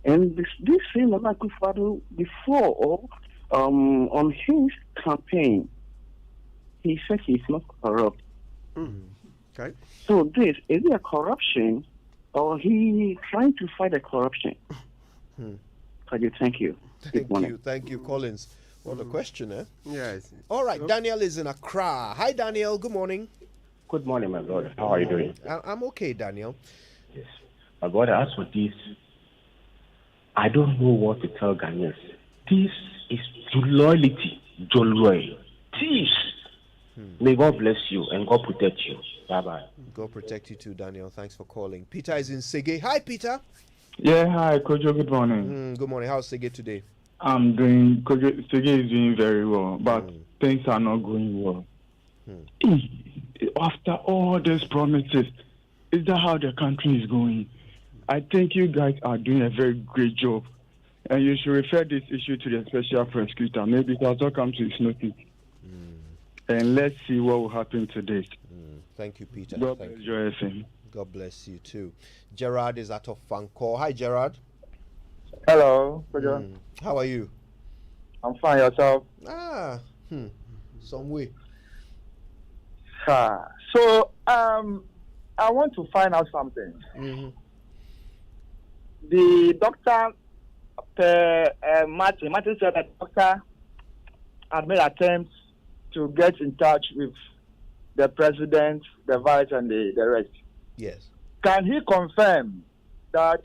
And this same Akufo before, on his campaign, he said he's not corrupt. Okay. So is it a corruption, or he trying to fight a corruption? Thank you. Thank you, Collins. What a question, eh? Yes. All right, Daniel is in Accra. Hi, Daniel. Good morning. Good morning, my brother. How are you doing? I'm okay, Daniel. Yes. My brother, as for this, I don't know what to tell Ghanaians. This is loyalty, Jolroy. This. May God bless you and God protect you. Bye-bye. God protect you too, Daniel. Thanks for calling. Peter is in Sege. Hi, Peter. Yeah, hi, Kojo. Good morning. Good morning. How's Sege today? I'm doing, Sege is doing very well, but things are not going well. After all these promises, is that how the country is going? I think you guys are doing a very great job, and you should refer this issue to the special prosecutor. Maybe it has not come to his notice. And let's see what will happen today. Thank you, Peter. God bless Joy FM. God bless you too. Gerard is out of Fanco. Hi, Gerard. Hello, Kojo. How are you? I'm fine. Yourself? Some way. So, I want to find out something. The doctor, Martin said that the doctor had made attempts to get in touch with the president, the vice, and the rest. Yes. Can he confirm that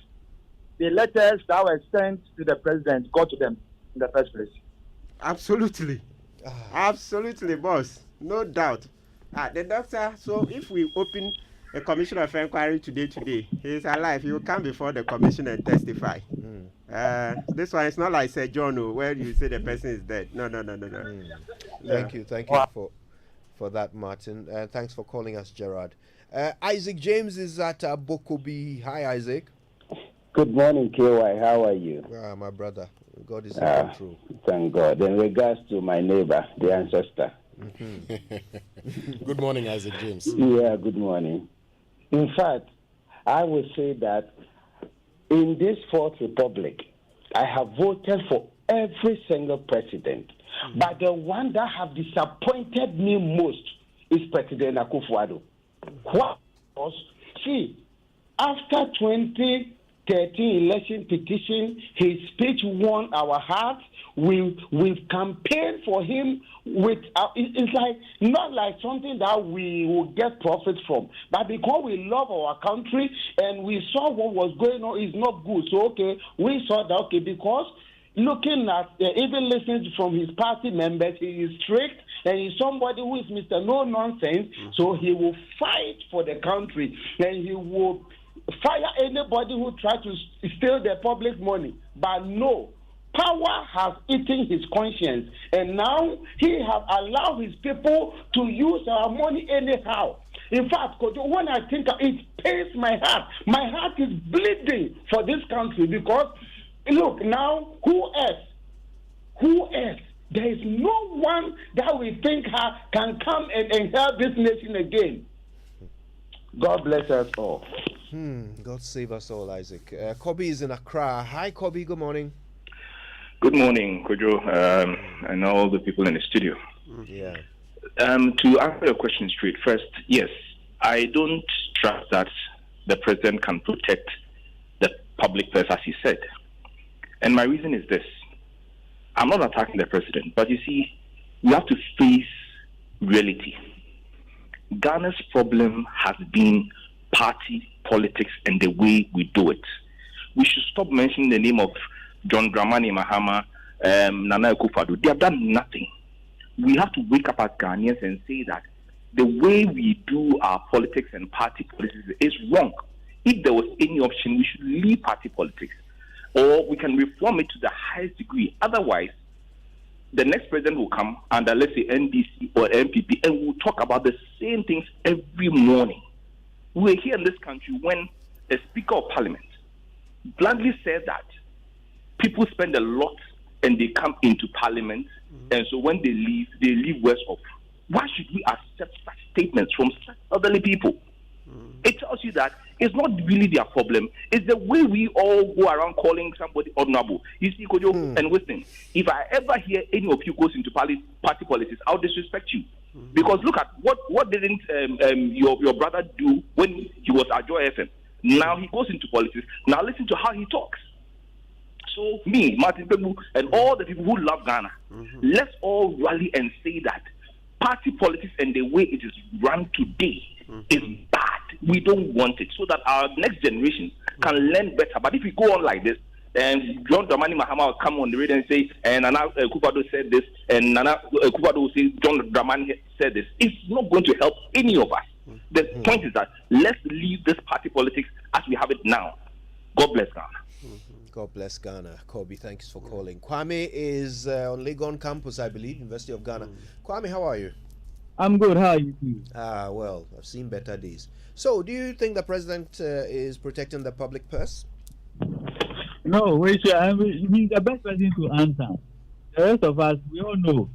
the letters that were sent to the president got to them in the first place? Absolutely. Absolutely, boss. No doubt. The doctor, so if we open a commission of inquiry today, he's alive. He will come before the commission and testify. This one is not like Sir John, where you say the person is dead. No. Thank you for that, Martin. Thanks for calling us, Gerard. Isaac James is at Bokobi. Hi, Isaac. Good morning, KY. How are you? My brother. God is in control. Thank God. In regards to my neighbor, the ancestor. Good morning, Isaac James. Yeah, good morning. In fact, I would say that in this fourth republic, I have voted for every single president. But the one that have disappointed me most is President Akufo-Addo. What was, see, after 2013 election petition, his speech won our hearts. We've campaigned for him with it's like not like something that we will get profit from, but because we love our country and we saw what was going on is not good. So okay, we saw that because looking at even listening from his party members, he is strict and he's somebody who is Mr. No Nonsense. So he will fight for the country and he will fire anybody who tries to steal the public money. But no. Power has eaten his conscience, and now he has allowed his people to use our money anyhow. In fact, when I think it pains my heart is bleeding for this country because, look, now, who else? There is no one that we think can come and help this nation again. God bless us all. God save us all, Isaac. Kobe is in Accra. Hi, Kobe. Good morning. Good morning, Kojo, and all the people in the studio. Yeah. To answer your question straight, first, yes, I don't trust that the president can protect the public purse, as he said. And my reason is this. I'm not attacking the president, but you see, we have to face reality. Ghana's problem has been party politics and the way we do it. We should stop mentioning the name of John Dramani Mahama, Nana Akufo-Addo. They have done nothing. We have to wake up as Ghanaians and say that the way we do our politics and party politics is wrong. If there was any option, we should leave party politics, or we can reform it to the highest degree. Otherwise, the next president will come under, let's say, NDC or MPP, and we'll talk about the same things every morning. We're here in this country when the Speaker of Parliament bluntly said that people spend a lot and they come into Parliament, and so when they leave worse off. Why should we accept such statements from such elderly people? It tells you that it's not really their problem. It's the way we all go around calling somebody honorable. You see, Kojo, and listen, if I ever hear any of you goes into party politics, I'll disrespect you. Because look at what didn't your brother do when he was at Joy FM? Now he goes into politics. Now listen to how he talks. So me, Martin Pebu, and all the people who love Ghana, let's all rally and say that party politics and the way it is run today is bad. We don't want it, so that our next generation can learn better. But if we go on like this, and John Dramani Mahama will come on the radio and say, and Nana Akufo-Addo said this, and Nana Akufo-Addo will say John Dramani said this, it's not going to help any of us. The point is that let's leave this party politics as we have it now. God bless Ghana. God bless Ghana. Kobe, thanks for calling. Kwame is on Legon campus, I believe, University of Ghana. Kwame, how are you? I'm good. How are you? Well, I've seen better days. So, do you think the president is protecting the public purse? No, he's the best person to answer. The rest of us, we all know.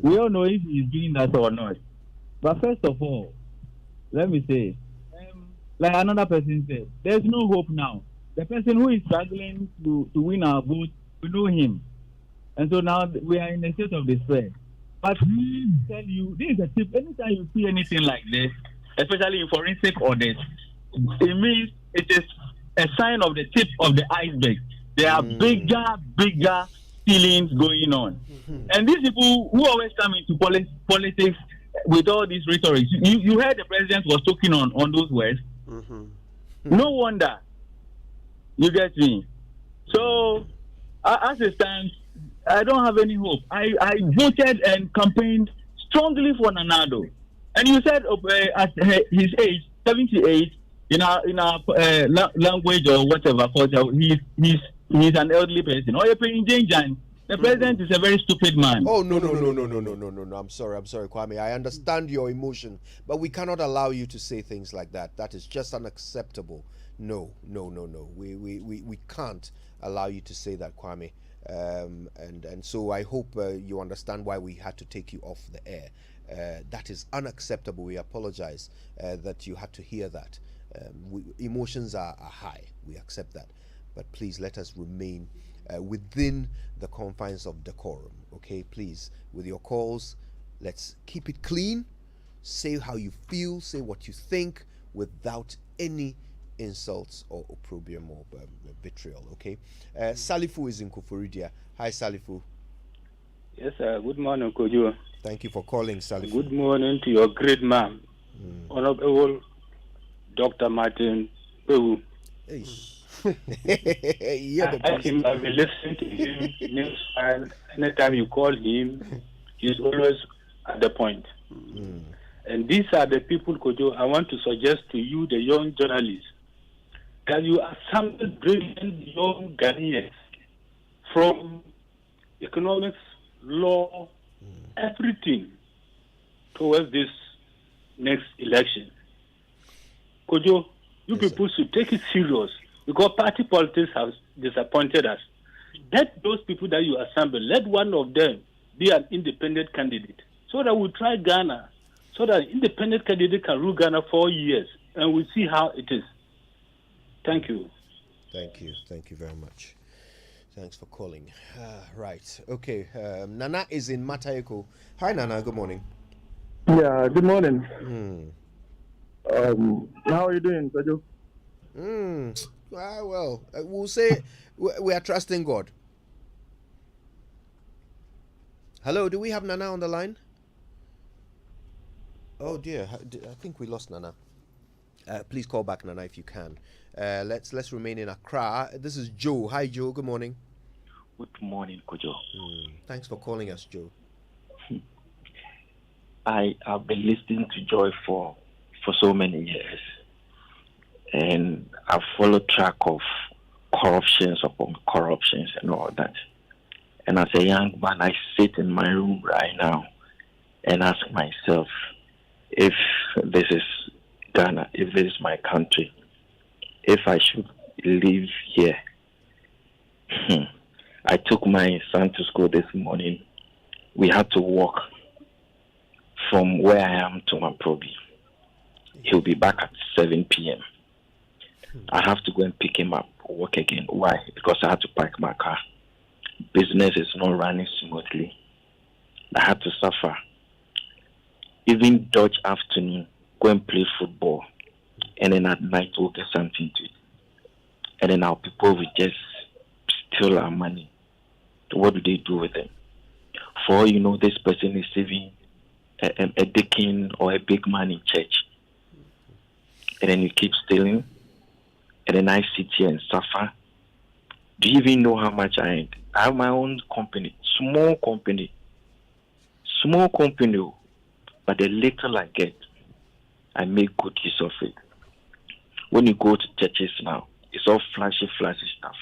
We all know if he's doing that or not. But first of all, let me say, like another person said, there's no hope now. The person who is struggling to win our vote, we know him. And so now we are in a state of despair. But we tell you, this is a tip. Anytime you see anything like this, especially in forensic audit, it means it is a sign of the tip of the iceberg. There are bigger feelings going on. And these people who always come into politics with all these rhetoric, you heard the president was talking on those words. No wonder. You get me? So, as it stands, I don't have any hope. I voted and campaigned strongly for Nanado. And you said at his age, 78, in our language or whatever culture, he's an elderly person. Or the president is a very stupid man. Oh, no. I'm sorry, Kwame. I understand your emotion, but we cannot allow you to say things like that. That is just unacceptable. No. We can't allow you to say that, Kwame. And so I hope you understand why we had to take you off the air. That is unacceptable. We apologize that you had to hear that. Emotions are high. We accept that. But please let us remain within the confines of decorum. Okay, please, with your calls, let's keep it clean. Say how you feel, say what you think without any insults or opprobrium or vitriol. Okay, Salifu is in Kufuridia. Hi, Salifu. Yes, sir. Good morning, Kojo. Thank you for calling, Salifu. Good morning to your great man, Honorable Dr. Martin Pewu. I've been listening to him news file. Anytime you call him, he's always at the point. And these are the people, Kojo, I want to suggest to you, the young journalists, that you assemble brilliant young Ghanaians from economics, law, everything towards this next election. Kojo, you people should take it serious because party politics has disappointed us. Let those people that you assemble, let one of them be an independent candidate so that we'll try Ghana, so that independent candidate can rule Ghana for years and we'll see how it is. Thank you. Thank you. Thank you very much. Thanks for calling. Right. Okay. Nana is in Matayoko. Hi, Nana. Good morning. Yeah, good morning. How are you doing, Pedro? Well, we'll say we are trusting God. Hello, do we have Nana on the line? Oh dear, I think we lost Nana. Please call back, Nana, if you can. Let's remain in Accra. This is Joe. Hi, Joe. Good morning. Good morning, Kojo. Thanks for calling us, Joe. I have been listening to Joy for so many years, and I've followed track of corruptions upon corruptions and all that. And as a young man, I sit in my room right now and ask myself, if this is Ghana, if this is my country, if I should live here. I took my son to school this morning. We had to walk from where I am to Maprobi. He'll be back at 7 p.m. I have to go and pick him up, walk again. Why? Because I had to park my car. Business is not running smoothly. I had to suffer. Even Dutch afternoon, go and play football. And then at night, we'll get something to eat. And then our people will just steal our money. What do they do with them? For all you know, this person is saving a deacon or a big man in church. And then you keep stealing. And then I sit here and suffer. Do you even know how much I earn? I have my own company, small company, but the little I get, I make good use of it. When you go to churches now, it's all flashy stuff.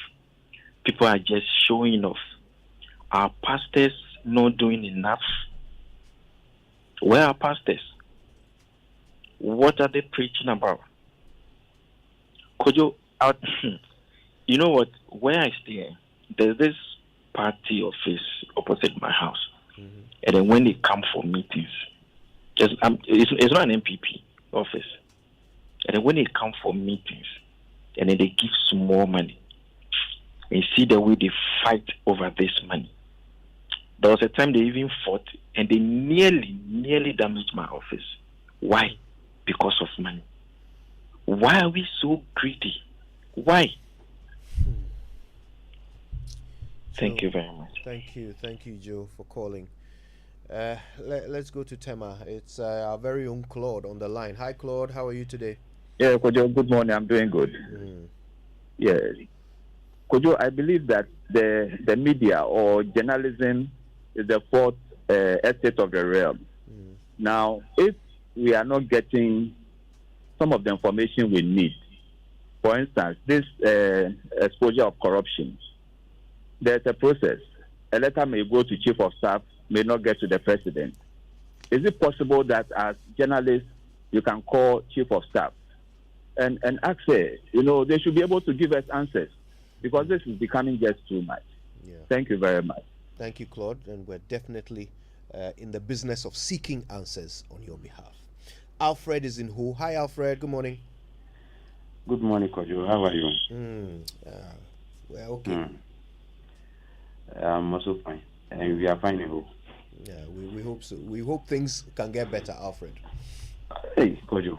People are just showing off. Our pastors not doing enough. Where are pastors? What are they preaching about? Kojo, you know what? Where I stay, there's this party office opposite my house. And then when they come for meetings, it's not an MPP office. And then when they come for meetings, and then they give small money, and see the way they fight over this money. There was a time they even fought, and they nearly damaged my office. Why? Because of money. Why are we so greedy? Why? Thank you very much. Thank you, Joe, for calling. Let's go to Tema. It's our very own Claude on the line. Hi, Claude. How are you today? Yeah, Kojo, good morning. I'm doing good. Yeah. Kojo, I believe that the media or journalism is the fourth estate of the realm. Now, if we are not getting some of the information we need, for instance, this exposure of corruption, there's a process. A letter may go to chief of staff, may not get to the president. Is it possible that as journalists, you can call chief of staff and ask her, they should be able to give us answers, because this is becoming just too much. Yeah. Thank you very much. Thank you, Claude, and we're definitely in the business of seeking answers on your behalf. Alfred is in Ho. Hi, Alfred. Good morning. Good morning, Kojo. How are you? We're okay. I'm also fine. And we are fine, I hope. Yeah, we hope so. We hope things can get better, Alfred. Hey, Kojo.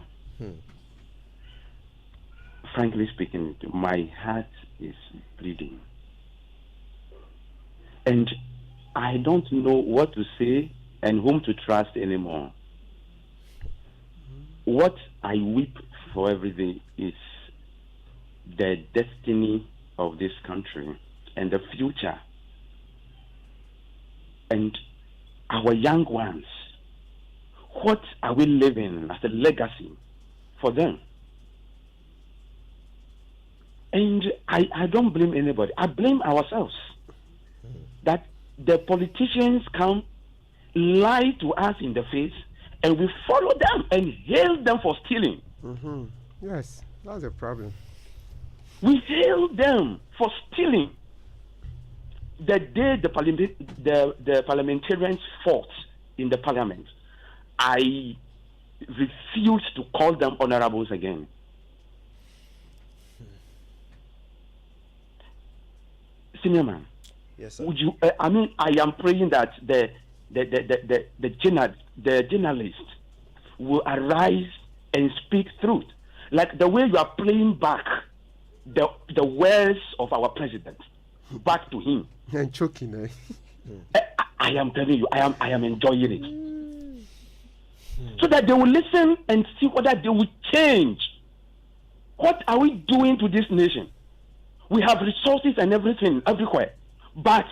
Frankly speaking, my heart is bleeding. And I don't know what to say and whom to trust anymore. What I weep for every day is the destiny of this country and the future. And our young ones, what are we leaving as a legacy for them? And I don't blame anybody. I blame ourselves. That the politicians come, lie to us in the face, and we follow them and hail them for stealing. Yes, that's a problem. We hail them for stealing. The day the parliamentarians fought in the parliament, I refused to call them honorables again. Senior man, yes, sir. Would you? I am praying that the journalists will arise and speak truth, like the way you are playing back the words of our president back to him. And choking, eh? I am telling you, I am enjoying it, so that they will listen and see whether they will change. What are we doing to this nation? We have resources and everything everywhere, but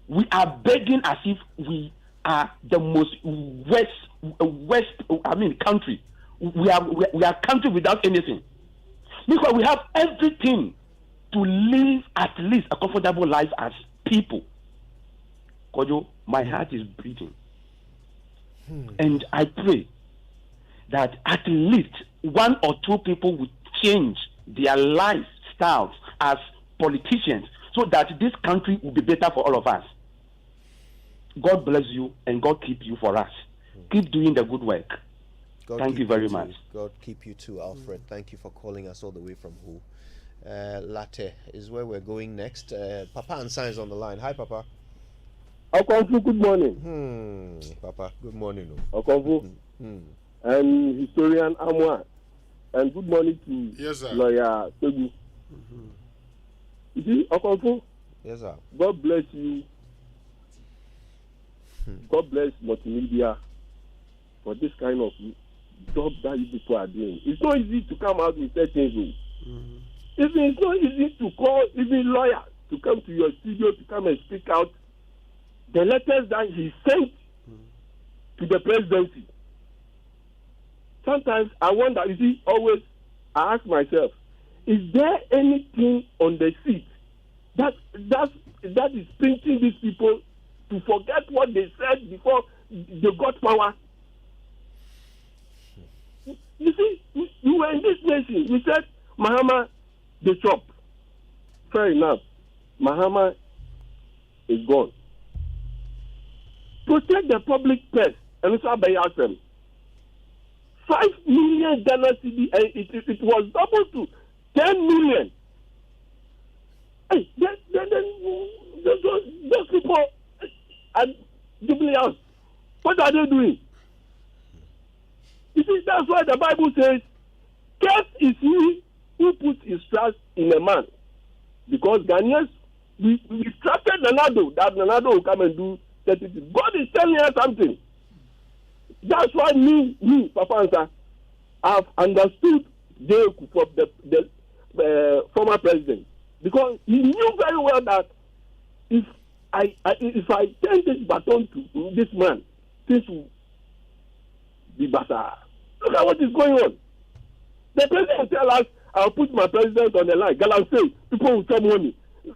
we are begging as if we are the most country. We are country without anything, because we have everything to live at least a comfortable life as people. Kojo, my heart is beating, and I pray that at least one or two people will change their lifestyles as politicians, so that this country will be better for all of us. God bless you and God keep you for us. Keep doing the good work. Thank you very much. God keep you too, Alfred. Thank you for calling us all the way from who? Latte is where we're going next. Papa and Science on the line. Hi, Papa. Okonfu, good morning. Papa, good morning. Okonfu. And historian Amwa. And good morning to lawyer Togu. You see, Okonfu? Yes, sir. God bless you. God bless multimedia for this kind of job that you people are doing. It's not easy to come out with certain things. It's not easy to call even lawyers to come to your studio to come and speak out the letters that he sent to the presidency. Sometimes I wonder, you see, always I ask myself, is there anything on the seat that is pinching these people to forget what they said before they got power? You see, you were in this nation. You said Mahama the chop. Fair enough. Mahama is gone. Protect the public purse and it's by them. 5 million Ghana cedi, and it was double to 10 million. Hey, those people at Jubilee House, what are they doing? You see, that's why the Bible says, "Cursed is he who puts his trust in a man." Because Ghanaians, we trusted Nanado, that Nanado will come and do certain things. God is telling us something. That's why me, Papa Ansa, I've understood the former president, because he knew very well that if I turn this baton to this man, things will be better. Look at what is going on. The president will tell us, "I'll put my president on the line." Galan say people will come money.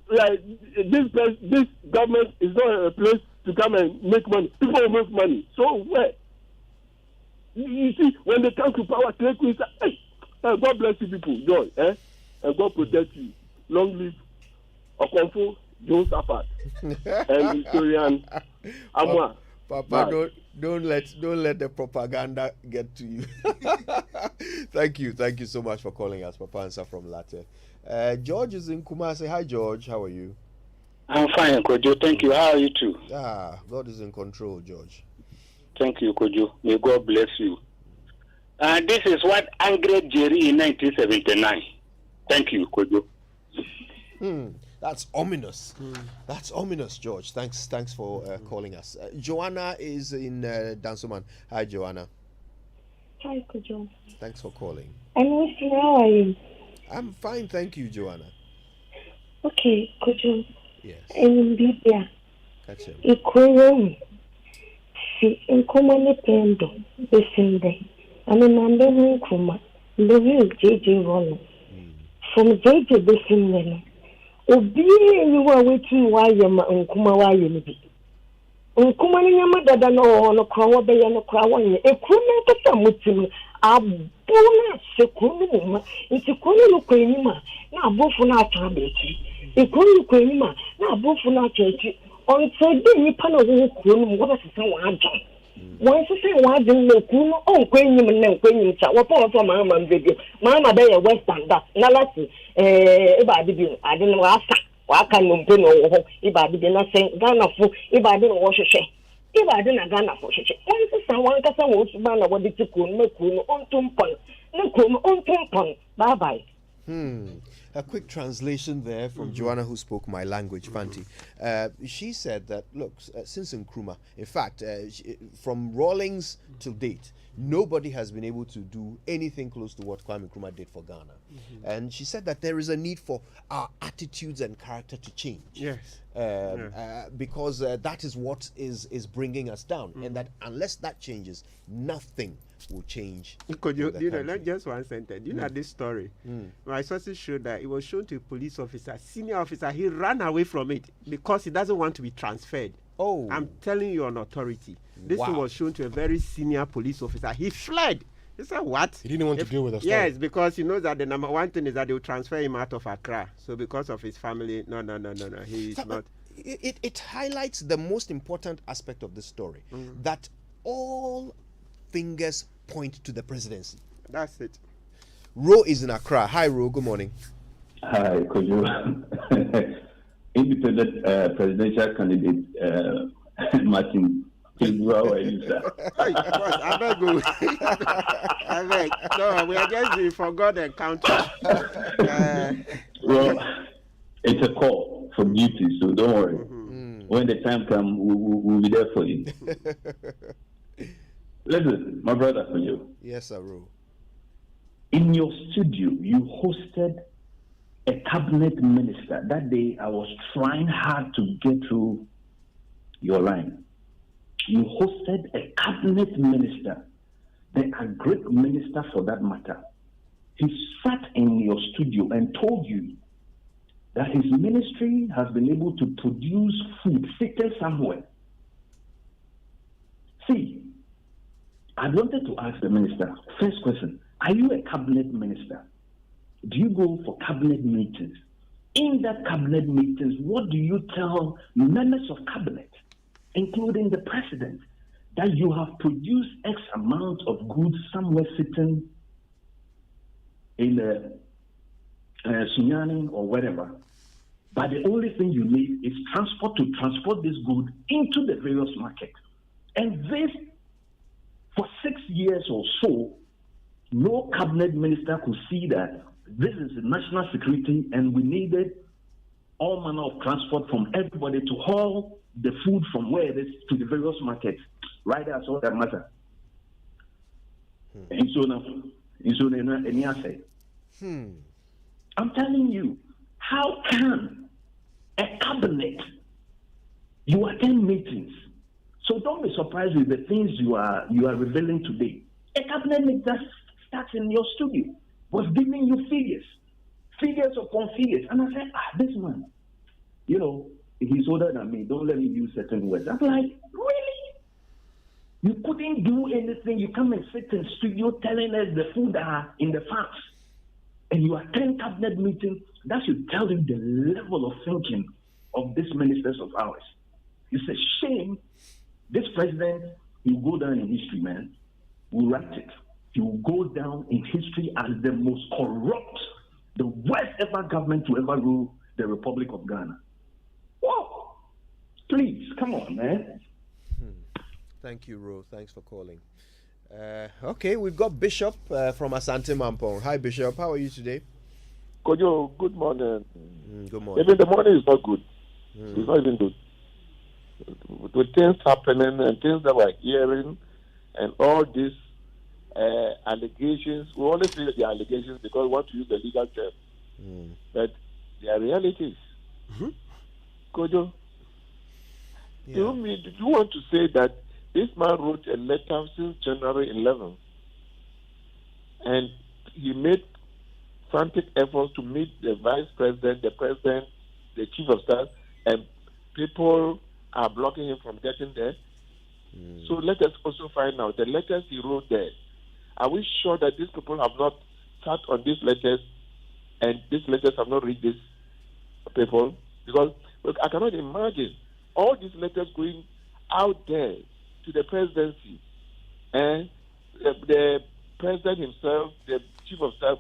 Like this government is not a place to come and make money. People will make money. So where? You see, when they come to power, take me, hey, God bless you people, Joy, and God protect you. Long live Okonfo, Joe Safat, and historian Amwa. Papa, don't let the propaganda get to you. Thank you so much for calling us, Papa Ansa from Latte. George is in Kumasi. Hi, George. How are you? I'm fine, Kojo. Thank you. How are you too? God is in control, George. Thank you, Kojo. May God bless you. This is what angered Jerry in 1979. Thank you, Kojo. That's ominous. That's ominous, George. Thanks for calling us. Joanna is in Dansoman. Hi, Joanna. Hi, Kojo. Thanks for calling. I'm listening. How are you? I'm fine, thank you, Joanna. Okay, Kojo. Yes. I'm Bibia. Catch him. Ikurum. Si nkumane pendo. Besinde. Ame mambe nkuma. Lewi JJ Rollins. From JJ Besinde. Obi ni wa wetin wa ye ma nkuma wa ye ni bi. Nkuma ni nyama dada no no kwa wo be ye no kwa wo ye. Ekuru na kasa mutim abuna sekuru mu. Nti kono no kwenima na abofu na ata bechi. Ekuru kwenima na abofu na achechi. Until the nipa no wo kuru mu wo be sese wa aja. Wọ́n sise wa aja no kuru no on kwenyim na kwenyim cha. Wo pa mama mbedi. Mama be ye western da. Na lati ibadi bi ade no asa. Waka nompe no wo ho. Ibadi bi na sen Ghana fo. Ibadi no wo hwehwe. Ibadi na Ghana fo hwehwe. Wọ́n sise wan kasa wo suba na wo de tiku no kuru no on tumpon. No kuru no on tumpon. Bye bye. A quick translation there from Joanna, who spoke my language, Fanti. She said that, look, since Nkrumah, in fact, from Rawlings till date, nobody has been able to do anything close to what Kwame Nkrumah did for Ghana. And she said that there is a need for our attitudes and character to change. Yes. Because that is what is bringing us down. And that unless that changes, nothing will change. Could you know, not just one sentence. You know this story. My sources showed that it was shown to a police officer, senior officer. He ran away from it because he doesn't want to be transferred. Oh, I'm telling you on authority. This thing was shown to a very senior police officer. He fled. He said, "What?" He didn't want to deal with us. Yes, because he knows that the number one thing is that they will transfer him out of Accra. So because of his family, no, he's not. It highlights the most important aspect of this story, that all fingers point to the presidency. That's it. Ro is in Accra. Hi, Ro. Good morning. Hi, Kojo. Independent presidential candidate Martin. How are you, sir? I beg you. I beg. No, we are just the forgotten country. Well, it's a call from duty, so don't worry. When the time comes, we'll be there for you. Listen, my brother, for you. Yes, sir, Ro. In your studio, you hosted a cabinet minister. That day, I was trying hard to get through your line. You hosted a cabinet minister, the agric minister for that matter. He sat in your studio and told you that his ministry has been able to produce food sitting somewhere. See, I wanted to ask the minister, first question, are you a cabinet minister? Do you go for cabinet meetings? In that cabinet meetings, what do you tell members of cabinet, including the president, that you have produced X amount of goods somewhere sitting in Sunyani or wherever, but the only thing you need is transport to transport this good into the various markets. And this, for 6 years or so, no cabinet minister could see that this is national security and we needed all manner of transport from everybody to haul the food from where it is to the various markets. Right, that's all that matters. And so now, I'm telling you, how can a cabinet, you attend meetings, so don't be surprised with the things you are revealing today. A cabinet meeting that starts in your studio was giving you figures upon figures. And I said, this man, you know, he's older than me. Don't let me use certain words. I'm like, really? You couldn't do anything. You come and sit in studio telling us the food are in the farms. And you attend cabinet meetings. That should tell you the level of thinking of these ministers of ours. It's a shame this president will go down in history, man. We'll write it. he will go down in history as the most corrupt, the worst ever government to ever rule the Republic of Ghana. Whoa! Please, come on, man. Thank you, Ro. Thanks for calling. Okay, we've got Bishop from Asante Mampong. Hi, Bishop. How are you today? Kojo, good morning. Good morning. Even the morning is not good. It's not even good. With things happening and things that we're hearing and all these allegations, we only say the allegations because we want to use the legal term. But they are realities. Kojo, do you want to say that this man wrote a letter since January 11th and he made frantic efforts to meet the vice president, the president, the chief of staff, and people are blocking him from getting there? So let us also find out the letters he wrote there. Are we sure that these people have not sat on these letters and these letters have not reached these people? Because look, I cannot imagine all these letters going out there to the presidency and the president himself, the chief of staff,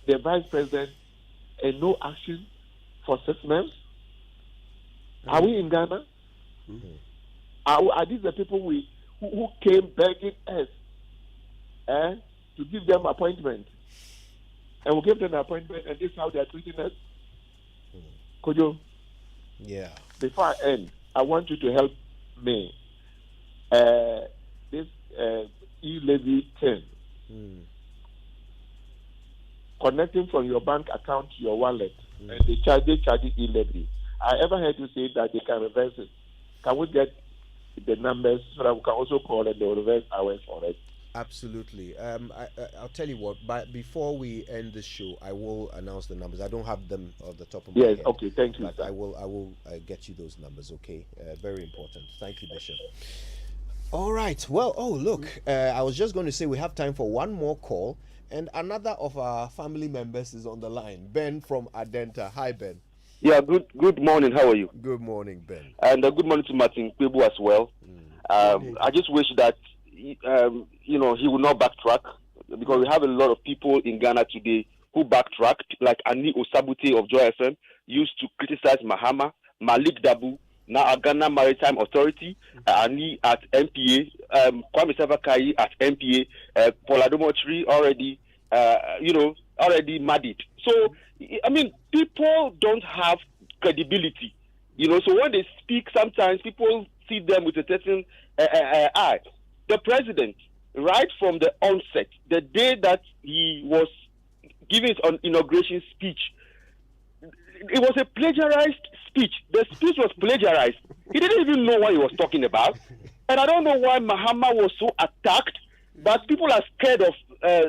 the vice president, and no action for 6 months? Are we in Ghana? Are these the people who came begging us to give them appointment? And we gave them an appointment, and this is how they are treating us? Kojo? Yeah. Before I end, I want you to help me. This e-levy thing. Connecting from your bank account to your wallet, and they charge e-levy. I ever heard you say that they can reverse it. Can we get the numbers so that we can also call and they will reverse ours for it? Absolutely. I'll tell you what, but before we end the show, I will announce the numbers. I don't have them off the top of my head. Yes, okay, thank you. But I will get you those numbers, okay? Very important. Thank you, Bishop. All right. Well, look, I was just going to say we have time for one more call, and another of our family members is on the line. Ben from Adenta. Hi, Ben. Yeah, good morning. How are you? Good morning, Ben. And good morning to Martin Kwebu as well. I just wish that he would not backtrack, because we have a lot of people in Ghana today who backtracked, like Ani Osabute of Joy FM used to criticize Mahama, Malik Dabu, now Ghana Maritime Authority, Ani at MPA, Kwame Savakai at MPA, Paul Adomotri already mad. So, I mean, people don't have credibility, so when they speak, sometimes people see them with a certain eye. The president, right from the onset, the day that he was giving his inauguration speech, it was a plagiarized speech. The speech was plagiarized. He didn't even know what he was talking about. And I don't know why Mahama was so attacked, but people are scared of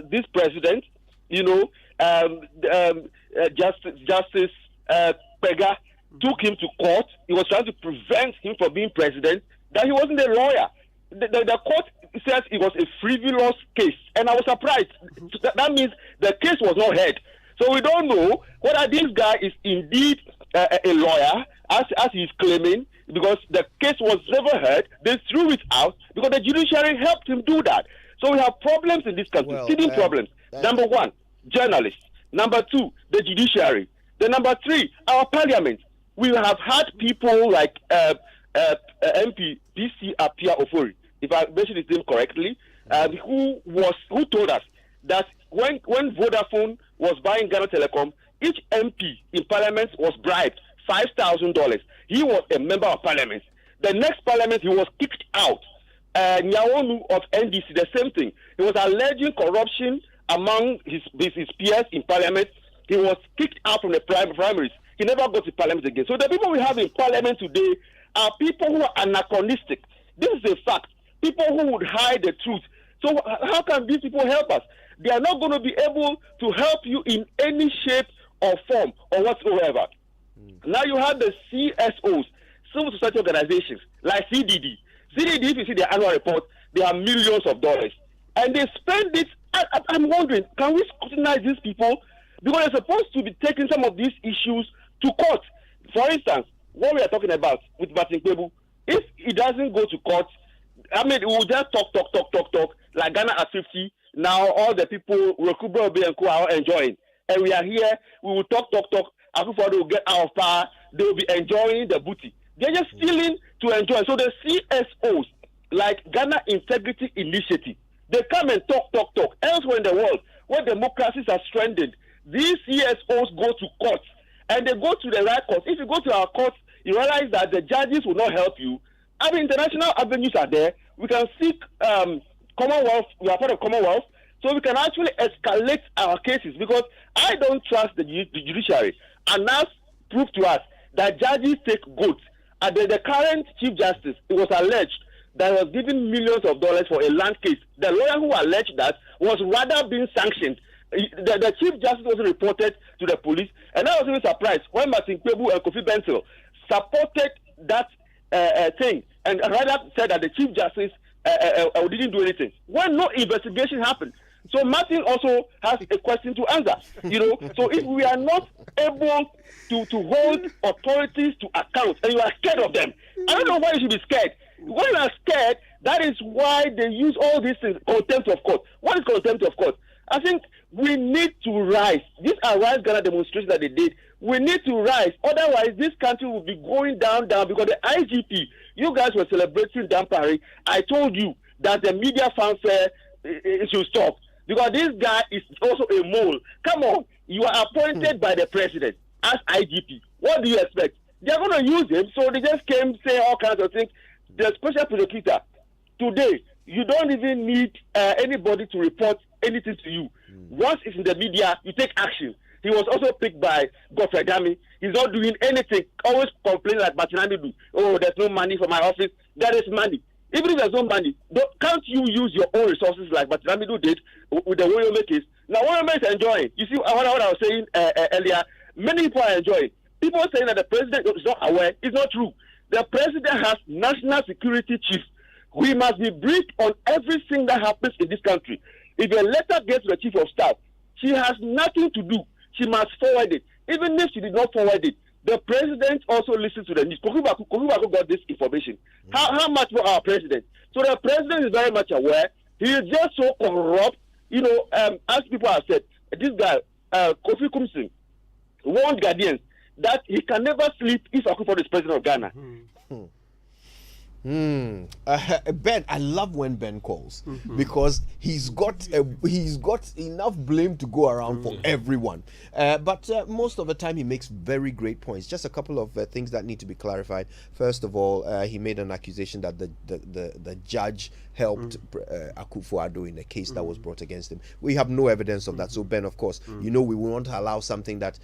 this president. Justice Pega took him to court. He was trying to prevent him from being president, that he wasn't a lawyer. The court says it was a frivolous case, and I was surprised. That means the case was not heard. So we don't know whether this guy is indeed a lawyer, as he's claiming, because the case was never heard. They threw it out because the judiciary helped him do that. So we have problems in this country, hidden problems. Number one, journalists. Number two, the judiciary. Then number three, our parliament. We have had people like MP PC Apia Ofori, if I mention his name correctly, who told us that when Vodafone was buying Ghana Telecom, each MP in parliament was bribed $5,000. He was a member of parliament. The next parliament, he was kicked out. Nyawonu of NDC, the same thing. He was alleging corruption among his peers in parliament. He was kicked out from the primaries. He never got to parliament again. So the people we have in parliament today are people who are anachronistic. This is a fact. People who would hide the truth. So how can these people help us? They are not going to be able to help you in any shape or form or whatsoever. Now you have the CSOs, civil society organizations, like CDD. CDD, if you see their annual report, they have millions of dollars. And they spend it. I'm wondering, can we scrutinize these people? Because they're supposed to be taking some of these issues to court. For instance, what we are talking about with Martin Kwebu, if he doesn't go to court, I mean, we will just talk, like Ghana at 50, Now all the people, Rekubo and Co are enjoying. And we are here, we will talk. Akufo-Addo will get out of power, they will be enjoying the booty. They're just stealing to enjoy. So the CSOs, like Ghana Integrity Initiative, they come and talk. Elsewhere in the world, where democracies are stranded, these CSOs go to courts, and they go to the right courts. If you go to our courts, you realize that the judges will not help you. I mean, international avenues are there. We can seek Commonwealth. We are part of Commonwealth, so we can actually escalate our cases, because I don't trust the judiciary. And now prove to us that judges take votes. And the current Chief Justice, it was alleged that he was given millions of dollars for a land case. The lawyer who alleged that was rather being sanctioned. The Chief Justice was reported to the police, and I was even surprised when Martin Kpebu and Kofi Bensil supported that thing, and rather said that the Chief Justice didn't do anything when no investigation happened. So Martin also has a question to answer, So if we are not able to hold authorities to account, and you are scared of them, I don't know why you should be scared. When you are scared, that is why they use all these things. Contempt of court. What is contempt of court? I think we need to rise. These are Rise Ghana demonstrations that they did. We need to rise. Otherwise, this country will be going down, because the IGP, you guys were celebrating Dampari. I told you that the media fanfare should stop, because this guy is also a mole. Come on, you are appointed by the president as IGP. What do you expect? They are going to use him, so they just came saying all kinds of things. The special prosecutor, today, you don't even need anybody to report anything to you. Once it's in the media, you take action. He was also picked by Godfrey Dami. He's not doing anything, always complaining like Batinami do. Oh, there's no money for my office. There is money. Even if there's no money, can't you use your own resources like Batinami did with the Woyome case? Now, Woyome is enjoying. You see what I was saying earlier? Many people are enjoying. People saying that the president is not aware. It's not true. The president has national security chief. We must be briefed on everything that happens in this country. If a letter gets to the chief of staff, she has nothing to do. She must forward it. Even if she did not forward it, the president also listens to the news. Kofi Baku got this information. How much for our president? So the president is very much aware. He is just so corrupt. As people have said, this guy, Kofi Kumsin, warned Guardians that he can never sleep if Akufo-Addo is president of Ghana. Ben, I love when Ben calls because he's got enough blame to go around for everyone. But most of the time he makes very great points. Just a couple of things that need to be clarified. First of all, he made an accusation that the judge helped Akufo-Addo in a case that was brought against him. We have no evidence of that. So Ben, of course, we want to allow something that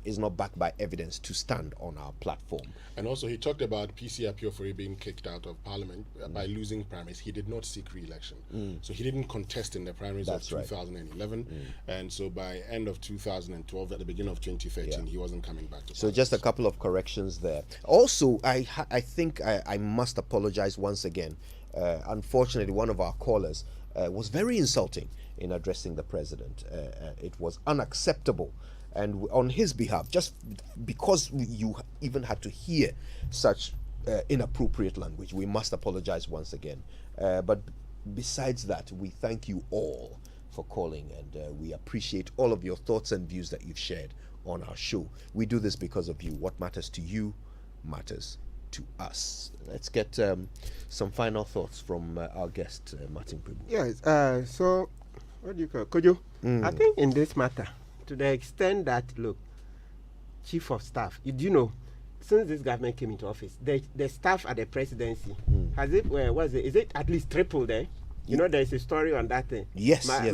is not backed by evidence to stand on our platform. And also he talked about PC Apiofori being kicked out of parliament by losing primaries. He did not seek re-election. So he didn't contest in the primaries of 2011. And so by end of 2012, at the beginning of 2013, he wasn't coming back to So just a couple of corrections there. Also, I think I must apologize once again. Unfortunately, one of our callers was very insulting in addressing the president. It was unacceptable. And on his behalf, just because you even had to hear such inappropriate language, we must apologize once again. But besides that, we thank you all for calling, and we appreciate all of your thoughts and views that you've shared on our show. We do this because of you. What matters to you matters to us. Let's get some final thoughts from our guest, Martin Kpebu. Yes, so what do you call it? Kojo? I think in this matter, to the extent that, look, chief of staff, you know, since this government came into office, the staff at the presidency, has it, is it at least triple there? You know, there's a story on that thing.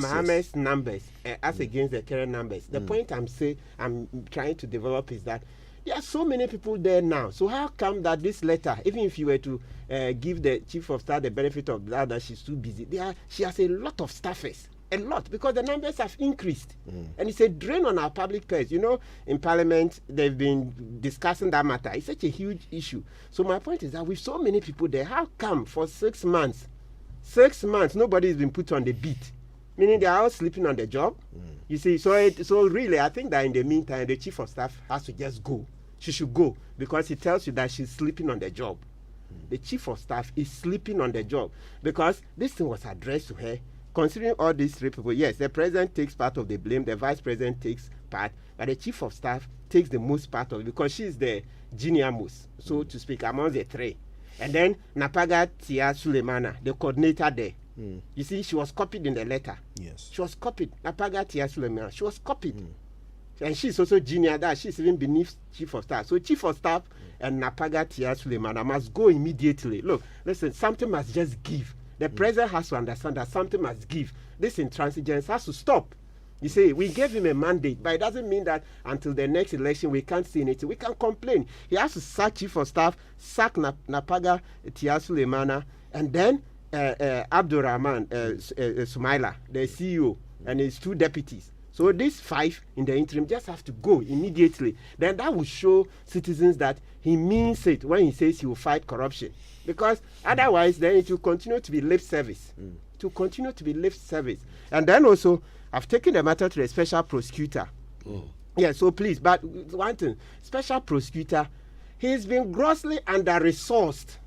Mohammed's numbers as against the current numbers. The point I'm trying to develop is that there are so many people there now. So how come that this letter, even if you were to give the chief of staff the benefit of that she's too busy, she has a lot of staffers. A lot, because the numbers have increased. And it's a drain on our public purse. You know, in Parliament, they've been discussing that matter. It's such a huge issue. So my point is that with so many people there, how come for 6 months, nobody has been put on the beat? Meaning they are all sleeping on the job. You see, so really, I think that in the meantime, the chief of staff has to just go. She should go, because he tells you that she's sleeping on the job. The chief of staff is sleeping on the job, because this thing was addressed to her considering all these three people, yes, the president takes part of the blame, the vice president takes part, but the chief of staff takes the most part of it because she's the junior most, so to speak, among the three. And then Napaga Tia Sulemana, the coordinator there. You see, she was copied in the letter. Yes. She was copied. Napaga Tia Sulemana, she was copied. And she's also junior that she's even beneath chief of staff. So chief of staff and Napaga Tia Sulemana must go immediately. Look, listen, something must just give. The president has to understand that something must give. This intransigence has to stop. You see, we gave him a mandate, but it doesn't mean that until the next election we can't see anything. We can complain. He has to sack chief of staff, sack Napaga Tia Sulemana, and then Abdurrahman Sumaila, the CEO, and his 2 deputies. So these 5 in the interim just have to go immediately. Then that will show citizens that he means it when he says he will fight corruption. Because otherwise, then it will continue to be lip service. To continue to be lip service. And then also, I've taken the matter to the special prosecutor. Yeah, so please, but one thing, special prosecutor, he's been grossly under-resourced.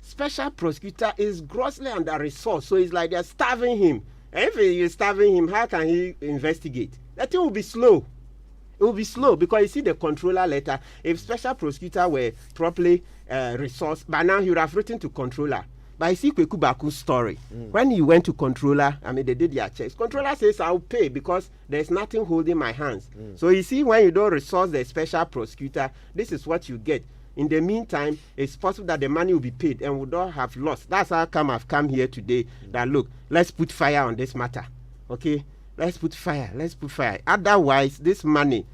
Special prosecutor is grossly under-resourced. So it's like they're starving him. If you're starving him, how can he investigate? That thing will be slow. It will be slow because you see the controller letter. If special prosecutor were properly resourced, by now he would have written to controller. But you see Kweku Baku's story. When he went to controller, I mean, they did their checks. Controller says, I'll pay because there's nothing holding my hands. So you see, when you don't resource the special prosecutor, this is what you get. In the meantime, it's possible that the money will be paid and we don't have lost. That's how come I've come here today. That look, let's put fire on this matter. Okay? Let's put fire. Let's put fire. Otherwise, this money,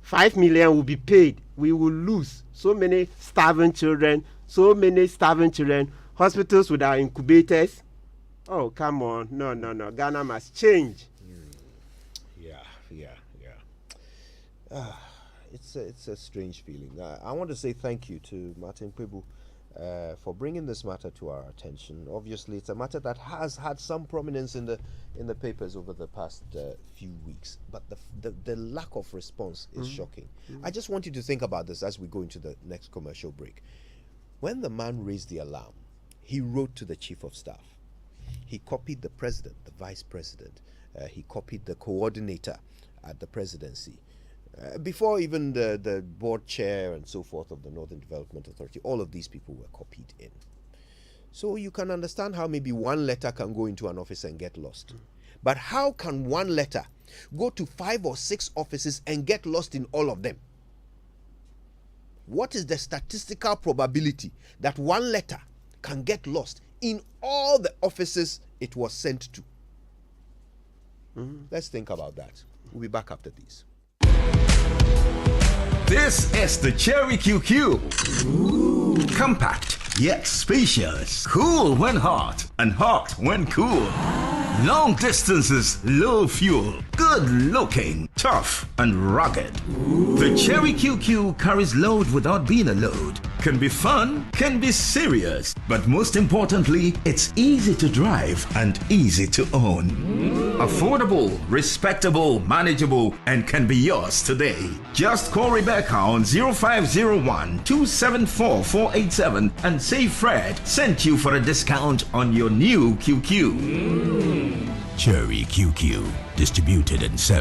5 million will be paid. We will lose so many starving children, hospitals with our incubators. Oh, come on. No. Ghana must change. Yeah. It's a strange feeling. I want to say thank you to Martin Kwebu for bringing this matter to our attention. Obviously, it's a matter that has had some prominence in the papers over the past few weeks, but the lack of response is shocking. I just want you to think about this as we go into the next commercial break. When the man raised the alarm, he wrote to the chief of staff. He copied the president, the vice president. He copied the coordinator at the presidency. Before even the board chair and so forth of the Northern Development Authority, all of these people were copied in. So you can understand how maybe one letter can go into an office and get lost. But how can one letter go to 5 or 6 offices and get lost in all of them? What is the statistical probability that one letter can get lost in all the offices it was sent to? Let's think about that. We'll be back after these. This is the Cherry QQ. Ooh. Compact, yet spacious. Cool when hot, and hot when cool. Long distances, low fuel. Good looking, tough, and rugged. Ooh. The Cherry QQ carries load without being a load. Can be fun, can be serious, but most importantly, it's easy to drive and easy to own. Affordable, respectable, manageable, and can be yours today. Just call Rebecca on 0501 274 487 and say Fred sent you for a discount on your new QQ. Cherry QQ, distributed in 7